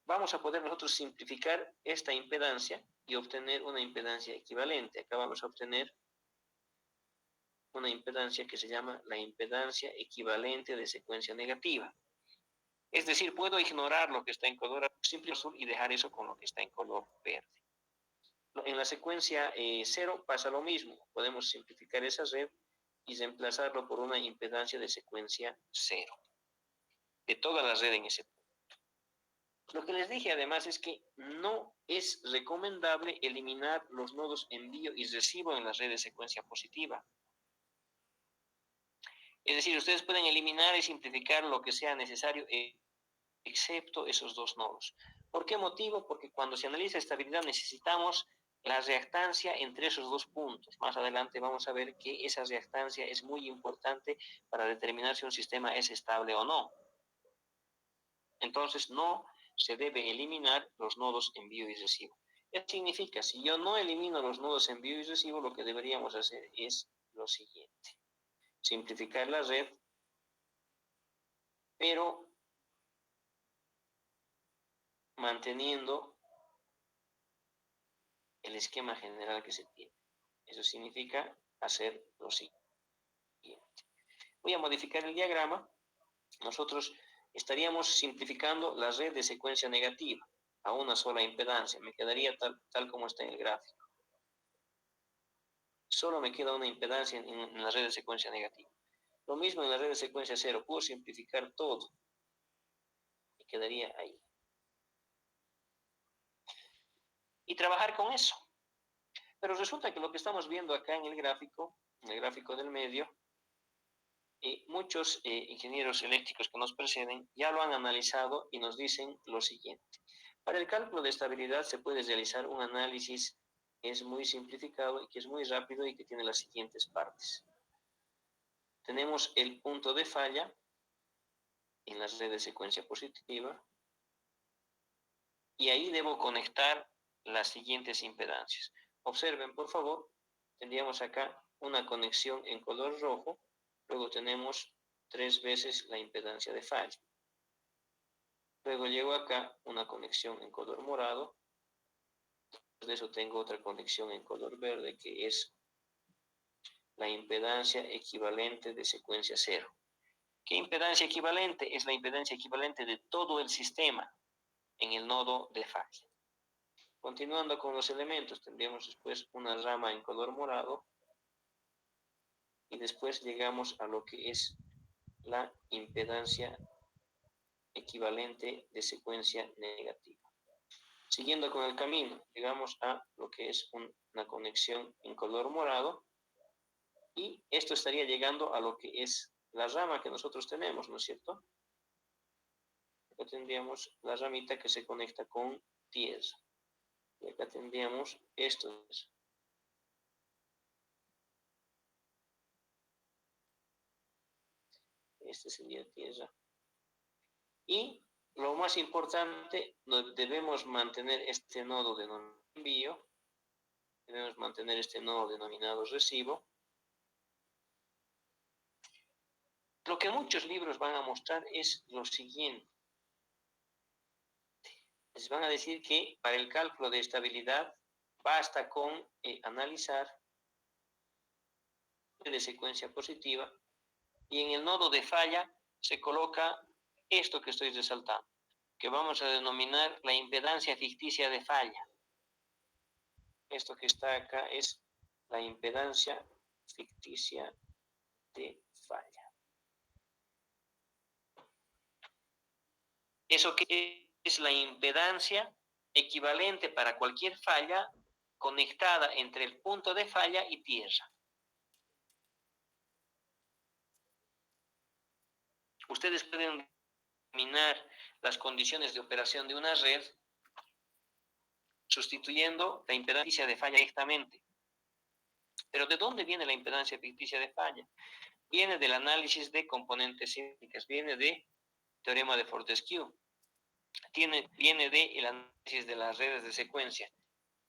vamos a poder nosotros simplificar esta impedancia y obtener una impedancia equivalente. Acá vamos a obtener una impedancia que se llama la impedancia equivalente de secuencia negativa. Es decir, puedo ignorar lo que está en color azul y dejar eso con lo que está en color verde. En la secuencia 0 pasa lo mismo. Podemos simplificar esa red y reemplazarlo por una impedancia de secuencia 0. De toda la red en ese punto. Lo que les dije además es que no es recomendable eliminar los nodos envío y recibo en la red de secuencia positiva. Es decir, ustedes pueden eliminar y simplificar lo que sea necesario, excepto esos dos nodos. ¿Por qué motivo? Porque cuando se analiza estabilidad necesitamos la reactancia entre esos dos puntos. Más adelante vamos a ver que esa reactancia es muy importante para determinar si un sistema es estable o no. Entonces no se debe eliminar los nodos envío y recibo. Esto significa, si yo no elimino los nodos envío y recibo, lo que deberíamos hacer es lo siguiente. Simplificar la red, pero manteniendo el esquema general que se tiene. Eso significa hacer lo siguiente. Voy a modificar el diagrama. Nosotros estaríamos simplificando la red de secuencia negativa a una sola impedancia. Me quedaría tal como está en el gráfico. Solo me queda una impedancia en la red de secuencia negativa. Lo mismo en la red de secuencia cero. Puedo simplificar todo. Me quedaría ahí. Y trabajar con eso. Pero resulta que lo que estamos viendo acá en el gráfico del medio, muchos ingenieros eléctricos que nos preceden ya lo han analizado y nos dicen lo siguiente. Para el cálculo de estabilidad se puede realizar un análisis que es muy simplificado y que es muy rápido y que tiene las siguientes partes. Tenemos el punto de falla en la red de secuencia positiva y ahí debo conectar las siguientes impedancias. Observen, por favor, tendríamos acá una conexión en color rojo, luego tenemos 3 veces la impedancia de falla. Luego llego acá una conexión en color morado, después de eso tengo otra conexión en color verde que es la impedancia equivalente de secuencia cero. ¿Qué impedancia equivalente? Es la impedancia equivalente de todo el sistema en el nodo de falla. Continuando con los elementos, tendríamos después una rama en color morado y después llegamos a lo que es la impedancia equivalente de secuencia negativa. Siguiendo con el camino, llegamos a lo que es una conexión en color morado y esto estaría llegando a lo que es la rama que nosotros tenemos, ¿no es cierto? Acá tendríamos la ramita que se conecta con tierra. Y acá tendríamos esto. Este sería tierra. Y lo más importante, debemos mantener este nodo denominado envío, debemos mantener este nodo denominado recibo. Lo que muchos libros van a mostrar es lo siguiente. Les van a decir que para el cálculo de estabilidad basta con analizar de secuencia positiva y en el nodo de falla se coloca esto que estoy resaltando, que vamos a denominar la impedancia ficticia de falla. Esto que está acá es la impedancia ficticia de falla. Eso que es la impedancia equivalente para cualquier falla conectada entre el punto de falla y tierra. Ustedes pueden determinar las condiciones de operación de una red sustituyendo la impedancia de falla directamente. Pero ¿de dónde viene la impedancia ficticia de falla? Viene del análisis de componentes cíclicas, viene de teorema de Fortescue, viene del análisis de las redes de secuencia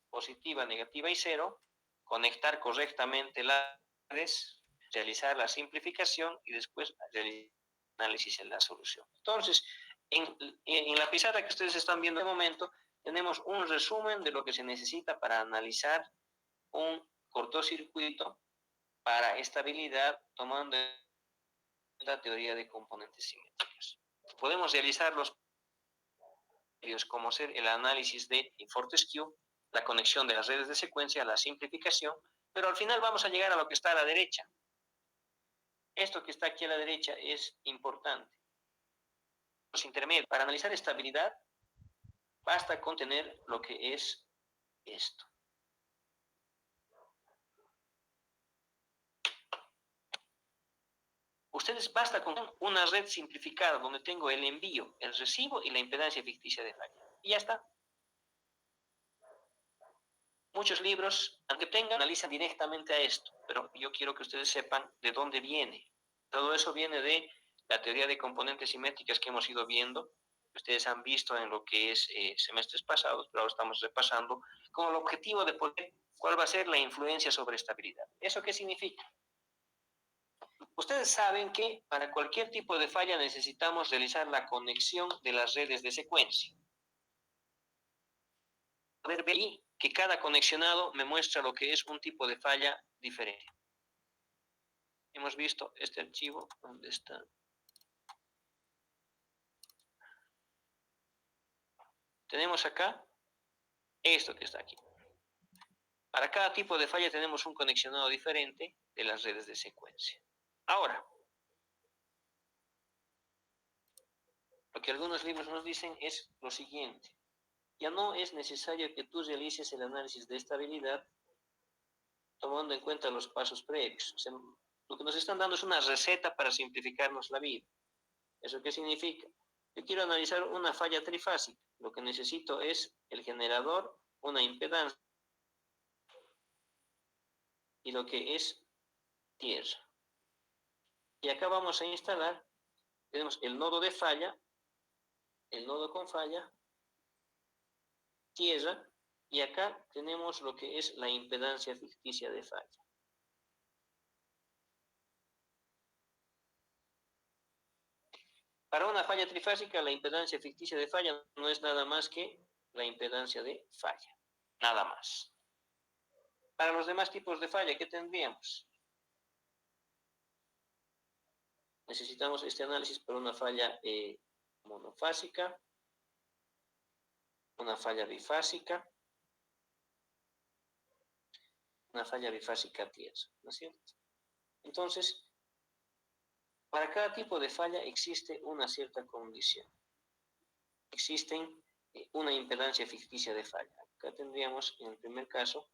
positiva, negativa y cero, conectar correctamente las redes, realizar la simplificación y después realizar el análisis en la solución. Entonces, en la pizarra que ustedes están viendo en este momento, tenemos un resumen de lo que se necesita para analizar un cortocircuito para estabilidad tomando la teoría de componentes simétricos. Podemos realizar los como ser el análisis de Fortescue, la conexión de las redes de secuencia, la simplificación, pero al final vamos a llegar a lo que está a la derecha. Esto que está aquí a la derecha es importante. Los intermedios, para analizar estabilidad, Basta con tener lo que es esto. Ustedes basta con una red simplificada donde tengo el envío, el recibo y la impedancia ficticia de falla. Y ya está. Muchos libros, aunque tengan, analizan directamente a esto, pero yo quiero que ustedes sepan de dónde viene. Todo eso viene de la teoría de componentes simétricas que hemos ido viendo, que ustedes han visto en lo que es semestres pasados, pero ahora estamos repasando con el objetivo de poder cuál va a ser la influencia sobre estabilidad. ¿Eso qué significa? Ustedes saben que para cualquier tipo de falla necesitamos realizar la conexión de las redes de secuencia. Poder ver ahí que cada conexionado me muestra lo que es un tipo de falla diferente. Hemos visto este archivo, ¿dónde está? Tenemos acá esto que está aquí. Para cada tipo de falla tenemos un conexionado diferente de las redes de secuencia. Ahora, lo que algunos libros nos dicen es lo siguiente. Ya no es necesario que tú realices el análisis de estabilidad tomando en cuenta los pasos previos. O sea, lo que nos están dando es una receta para simplificarnos la vida. ¿Eso qué significa? Yo quiero analizar una falla trifásica. Lo que necesito es el generador, una impedancia y lo que es tierra. Y acá vamos a instalar, tenemos el nodo de falla, el nodo con falla, tierra, y acá tenemos lo que es la impedancia ficticia de falla. Para una falla trifásica, la impedancia ficticia de falla no es nada más que la impedancia de falla, nada más. Para los demás tipos de falla, ¿qué tendríamos? Necesitamos este análisis para una falla monofásica, una falla bifásica, una falla bifásica tierra, ¿no es cierto? Entonces, para cada tipo de falla existe una cierta condición. Existen una impedancia ficticia de falla. Acá tendríamos, en el primer caso,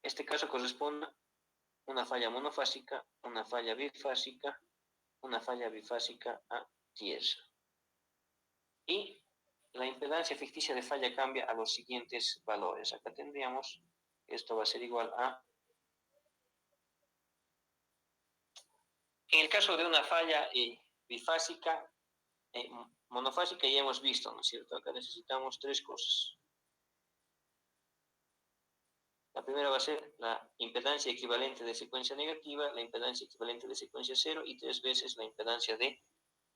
este caso corresponde a una falla monofásica, una falla bifásica, una falla bifásica a tierra. Y la impedancia ficticia de falla cambia a los siguientes valores. Acá tendríamos, esto va a ser igual a, en el caso de una falla bifásica, monofásica ya hemos visto, ¿no es cierto? Acá necesitamos tres cosas. La primera va a ser la impedancia equivalente de secuencia negativa, la impedancia equivalente de secuencia cero y 3 veces la impedancia de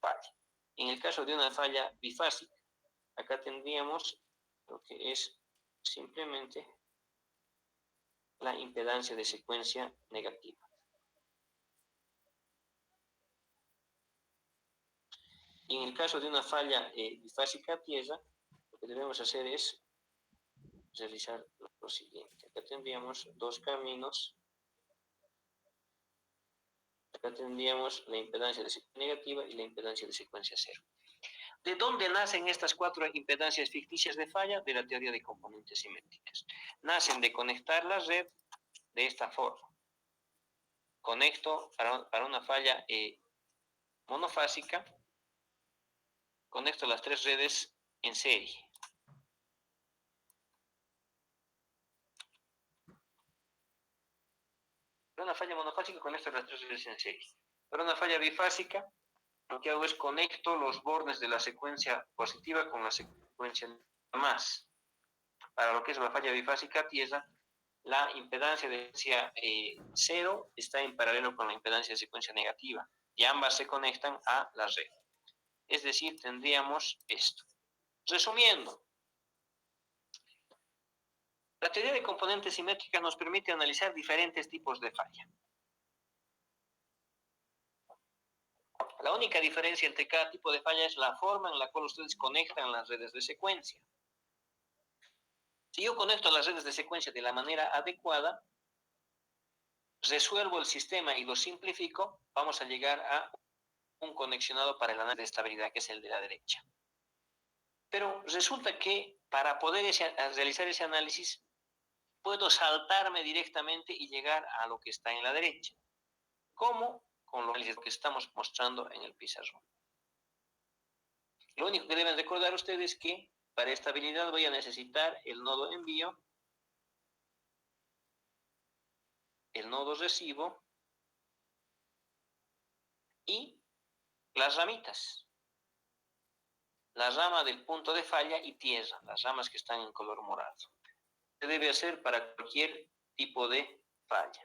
falla. En el caso de una falla bifásica, acá tendríamos lo que es simplemente la impedancia de secuencia negativa. Y en el caso de una falla bifásica a tierra, lo que debemos hacer es realizar lo siguiente. Acá tendríamos dos caminos. Acá tendríamos la impedancia de secuencia negativa y la impedancia de secuencia cero. ¿De dónde nacen estas cuatro impedancias ficticias de falla? De la teoría de componentes simétricas. Nacen de conectar la red de esta forma. Conecto para una falla monofásica, conecto las tres redes en serie. Para una falla monofásica, conecto las tres redes en serie. Para una falla bifásica, lo que hago es conecto los bordes de la secuencia positiva con la secuencia más. Para lo que es la falla bifásica tierra, la impedancia de secuencia cero está en paralelo con la impedancia de secuencia negativa y ambas se conectan a la red. Es decir, tendríamos esto. Resumiendo, la teoría de componentes simétricas nos permite analizar diferentes tipos de falla. La única diferencia entre cada tipo de falla es la forma en la cual ustedes conectan las redes de secuencia. Si yo conecto las redes de secuencia de la manera adecuada, resuelvo el sistema y lo simplifico, vamos a llegar a un conexionado para el análisis de estabilidad, que es el de la derecha. Pero resulta que para poder realizar ese análisis, puedo saltarme directamente y llegar a lo que está en la derecha. ¿Cómo? Con lo que estamos mostrando en el pizarrón. Lo único que deben recordar ustedes es que para estabilidad voy a necesitar el nodo envío, el nodo recibo y las ramitas. La rama del punto de falla y tierra, las ramas que están en color morado. Se debe hacer para cualquier tipo de falla.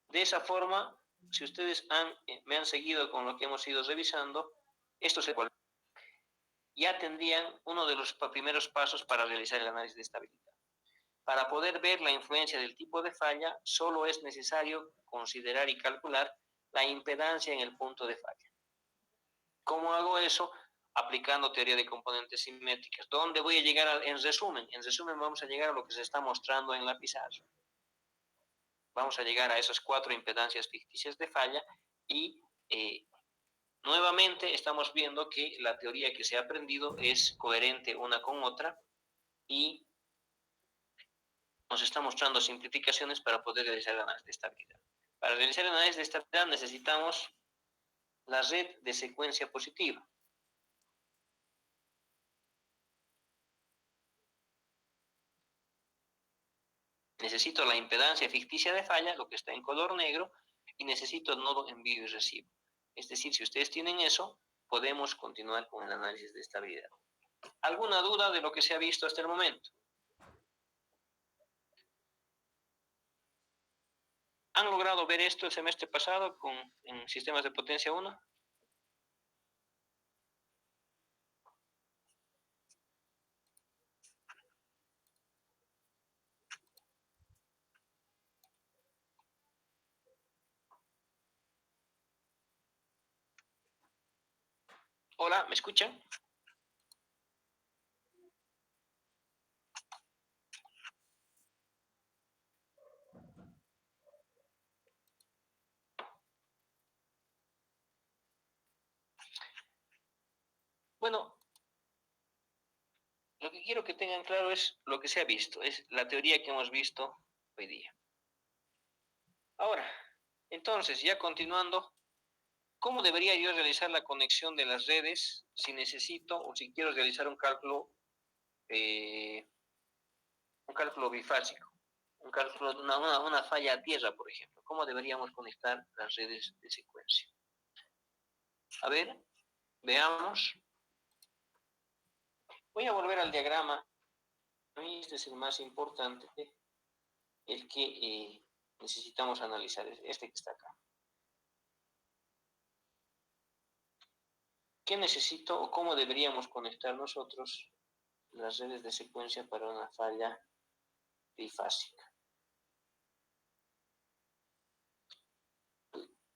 De esa forma, si ustedes me han seguido con lo que hemos ido revisando, esto ya tendrían uno de los primeros pasos para realizar el análisis de estabilidad. Para poder ver la influencia del tipo de falla, solo es necesario considerar y calcular la impedancia en el punto de falla. ¿Cómo hago eso? Aplicando teoría de componentes simétricas. ¿Dónde voy a llegar en resumen? En resumen vamos a llegar a lo que se está mostrando en la pizarra. Vamos a llegar a esas 4 impedancias ficticias de falla y nuevamente estamos viendo que la teoría que se ha aprendido es coherente una con otra y nos está mostrando simplificaciones para poder realizar el análisis de estabilidad. Para realizar el análisis de estabilidad necesitamos la red de secuencia positiva. Necesito la impedancia ficticia de falla, lo que está en color negro, y necesito el nodo envío y recibo. Es decir, si ustedes tienen eso, podemos continuar con el análisis de estabilidad. ¿Alguna duda de lo que se ha visto hasta el momento? ¿Han logrado ver esto el semestre pasado en sistemas de potencia 1? Hola, ¿me escuchan? Bueno, lo que quiero que tengan claro es lo que se ha visto, es la teoría que hemos visto hoy día. Ahora, entonces, ya continuando, ¿cómo debería yo realizar la conexión de las redes si necesito o si quiero realizar un cálculo bifásico? Un cálculo de una falla a tierra, por ejemplo. ¿Cómo deberíamos conectar las redes de secuencia? A ver, veamos. Voy a volver al diagrama. A mí este es el más importante, el que necesitamos analizar, este que está acá. ¿Qué necesito o cómo deberíamos conectar nosotros las redes de secuencia para una falla bifásica?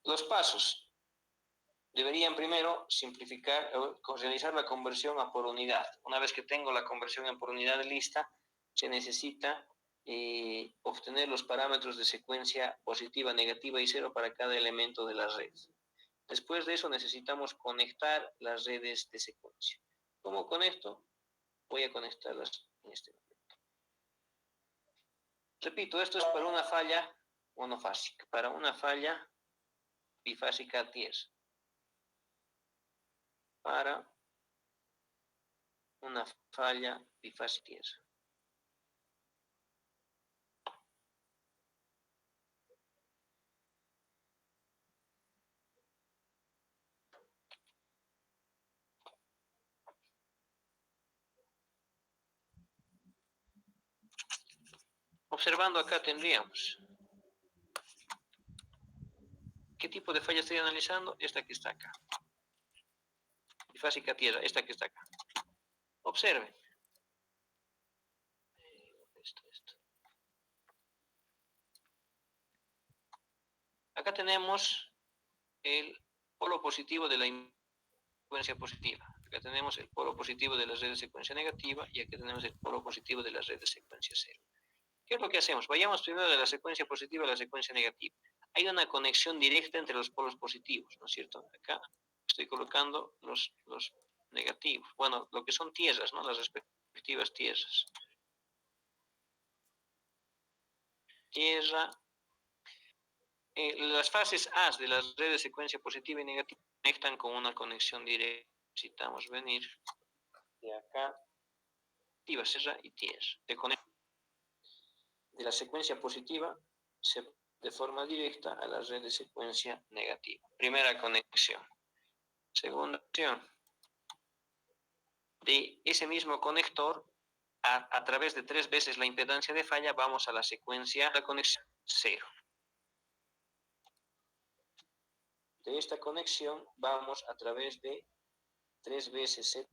Los pasos. Deberían primero simplificar o realizar la conversión a por unidad. Una vez que tengo la conversión a por unidad lista, se necesita obtener los parámetros de secuencia positiva, negativa y cero para cada elemento de la red. Después de eso necesitamos conectar las redes de secuencia. ¿Cómo conecto? Voy a conectarlas en este momento. Repito, esto es para una falla monofásica, para una falla bifásica a tierra. Para una falla bifásica. Observando acá tendríamos, ¿qué tipo de falla estoy analizando? Esta que está acá. Bifásica tierra, esta que está acá. Observen. Esto. Acá tenemos el polo positivo de la secuencia positiva. Acá tenemos el polo positivo de la red de secuencia negativa y aquí tenemos el polo positivo de la red de secuencia cero. ¿Qué es lo que hacemos? Vayamos primero de la secuencia positiva a la secuencia negativa. Hay una conexión directa entre los polos positivos, ¿no es cierto? Acá estoy colocando los negativos. Bueno, lo que son tierras, ¿no? Las respectivas tierras. Tierra. Las fases A de las redes de secuencia positiva y negativa conectan con una conexión directa. Necesitamos venir de acá, tierra y tierra. De la secuencia positiva de forma directa a la red de secuencia negativa. Primera conexión. Segunda conexión. De ese mismo conector, a través de 3 veces la impedancia de falla, vamos a la secuencia de la conexión 0. De esta conexión vamos a través de 3 veces Z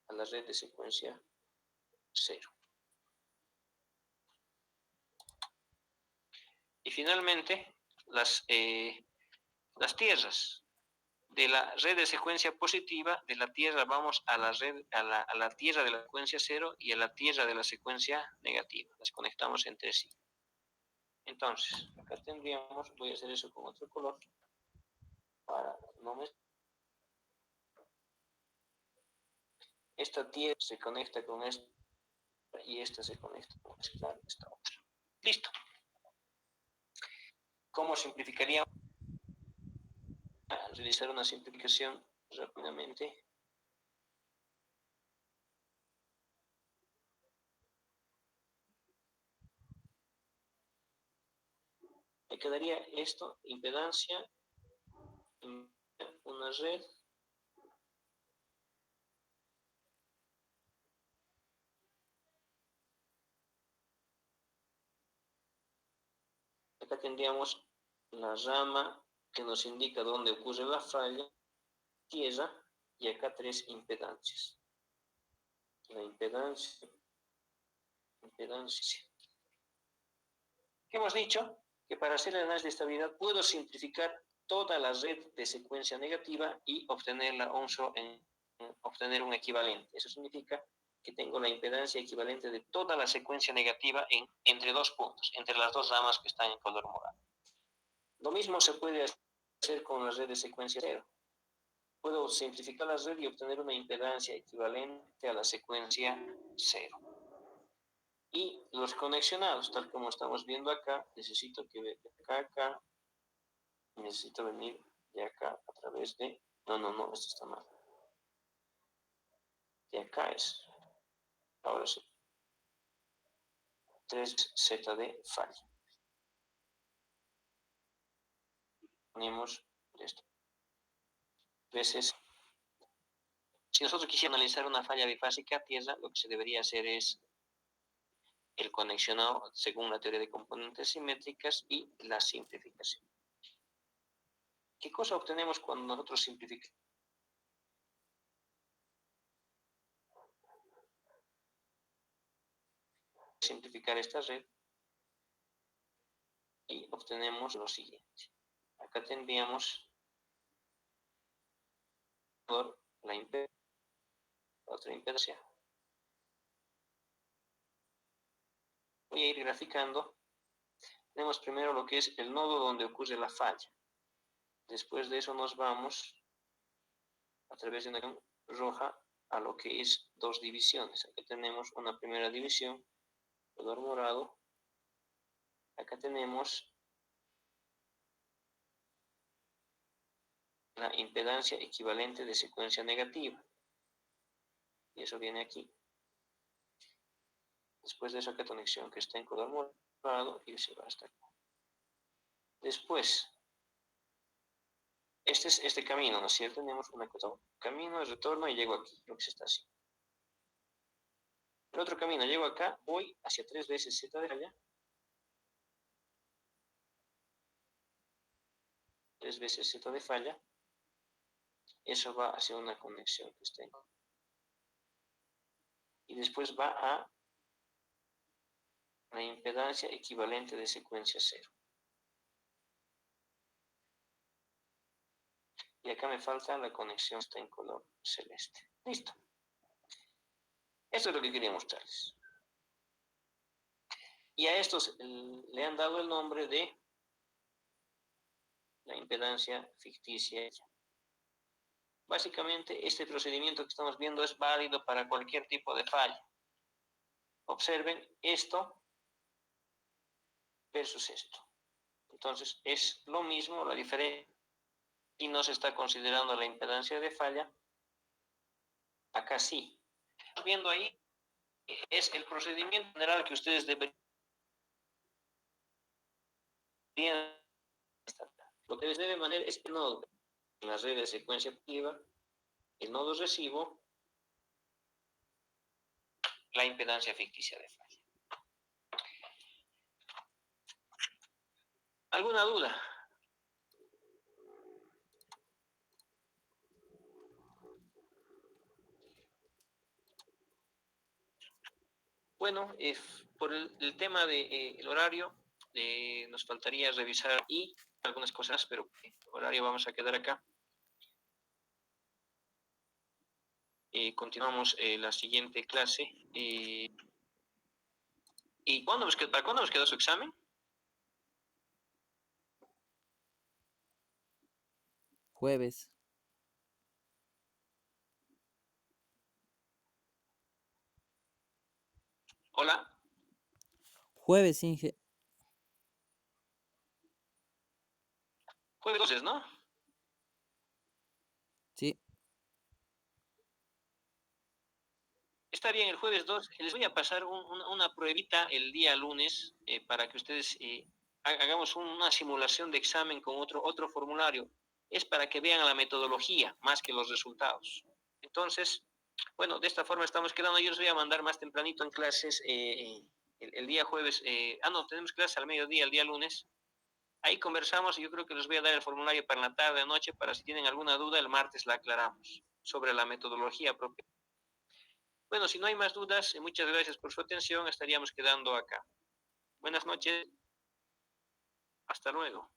a la red de secuencia 0. Y finalmente, las tierras. De la red de secuencia positiva, de la tierra vamos a la tierra de la secuencia 0 y a la tierra de la secuencia negativa. Las conectamos entre sí. Entonces, acá tendríamos, voy a hacer eso con otro color, para no me... Esta tierra se conecta con esta y esta se conecta con esta otra. Listo. ¿Cómo simplificaríamos? Realizar una simplificación rápidamente. Me quedaría esto, impedancia, una red, acá tendríamos la rama que nos indica dónde ocurre la falla, tierra, y acá 3 impedancias. La impedancia. ¿Qué hemos dicho? Que para hacer el análisis de estabilidad puedo simplificar toda la red de secuencia negativa y obtener un equivalente. Eso significa que tengo la impedancia equivalente de toda la secuencia negativa entre 2 puntos, entre las 2 ramas que están en color morado. Lo mismo se puede hacer con la red de secuencia 0. Puedo simplificar la red y obtener una impedancia equivalente a la secuencia 0. Y los conexionados, tal como estamos viendo acá, necesito que venga de acá, necesito venir de acá a través de... No, esto está mal. De acá es. Ahora sí. 3Z de falla. Ponemos esto. Veces. Si nosotros quisiéramos analizar una falla bifásica tierra, lo que se debería hacer es el conexionado según la teoría de componentes simétricas y la simplificación. ¿Qué cosa obtenemos cuando nosotros simplificamos? Simplificar esta red y obtenemos lo siguiente. Acá tendríamos la impedancia, otra impedancia. Voy a ir graficando. Tenemos primero lo que es el nodo donde ocurre la falla. Después de eso nos vamos a través de una roja a lo que es 2 divisiones. Acá tenemos una primera división, color morado. Acá tenemos la impedancia equivalente de secuencia negativa. Y eso viene aquí. Después de eso, acá conexión que está en color morado y se va hasta acá. Después, este es este camino, ¿no es cierto? Tenemos una cosa, camino de retorno y llego aquí, lo que se está haciendo. El otro camino, llego acá, voy hacia 3 veces Z de falla. 3 veces Z de falla. Eso va hacia una conexión que está en. Y después va a la impedancia equivalente de secuencia 0. Y acá me falta la conexión que está en color celeste. Listo. Esto es lo que quería mostrarles. Y a estos le han dado el nombre de la impedancia ficticia. Básicamente, este procedimiento que estamos viendo es válido para cualquier tipo de falla. Observen esto versus esto. Entonces, es lo mismo, la diferencia. Y no se está considerando la impedancia de falla. Acá sí. Viendo ahí, es el procedimiento general que ustedes deberían. Lo que les debe mantener es el nodo en la red de secuencia activa, el nodo recibo, la impedancia ficticia de falla. ¿Alguna duda? Bueno, por el tema del horario, nos faltaría revisar y algunas cosas, pero horario vamos a quedar acá. Continuamos la siguiente clase. ¿Y para cuándo nos queda su examen? Jueves. Hola. Jueves, Inge. Jueves 12, ¿no? Sí. Está bien, el jueves 2. Les voy a pasar una pruebita el día lunes para que ustedes hagamos una simulación de examen con otro formulario. Es para que vean la metodología más que los resultados. Entonces, bueno, de esta forma estamos quedando. Yo les voy a mandar más tempranito en clases el día jueves. No, tenemos clases al mediodía, el día lunes. Ahí conversamos y yo creo que les voy a dar el formulario para la tarde, noche, para si tienen alguna duda, el martes la aclaramos sobre la metodología propia. Bueno, si no hay más dudas, muchas gracias por su atención. Estaríamos quedando acá. Buenas noches. Hasta luego.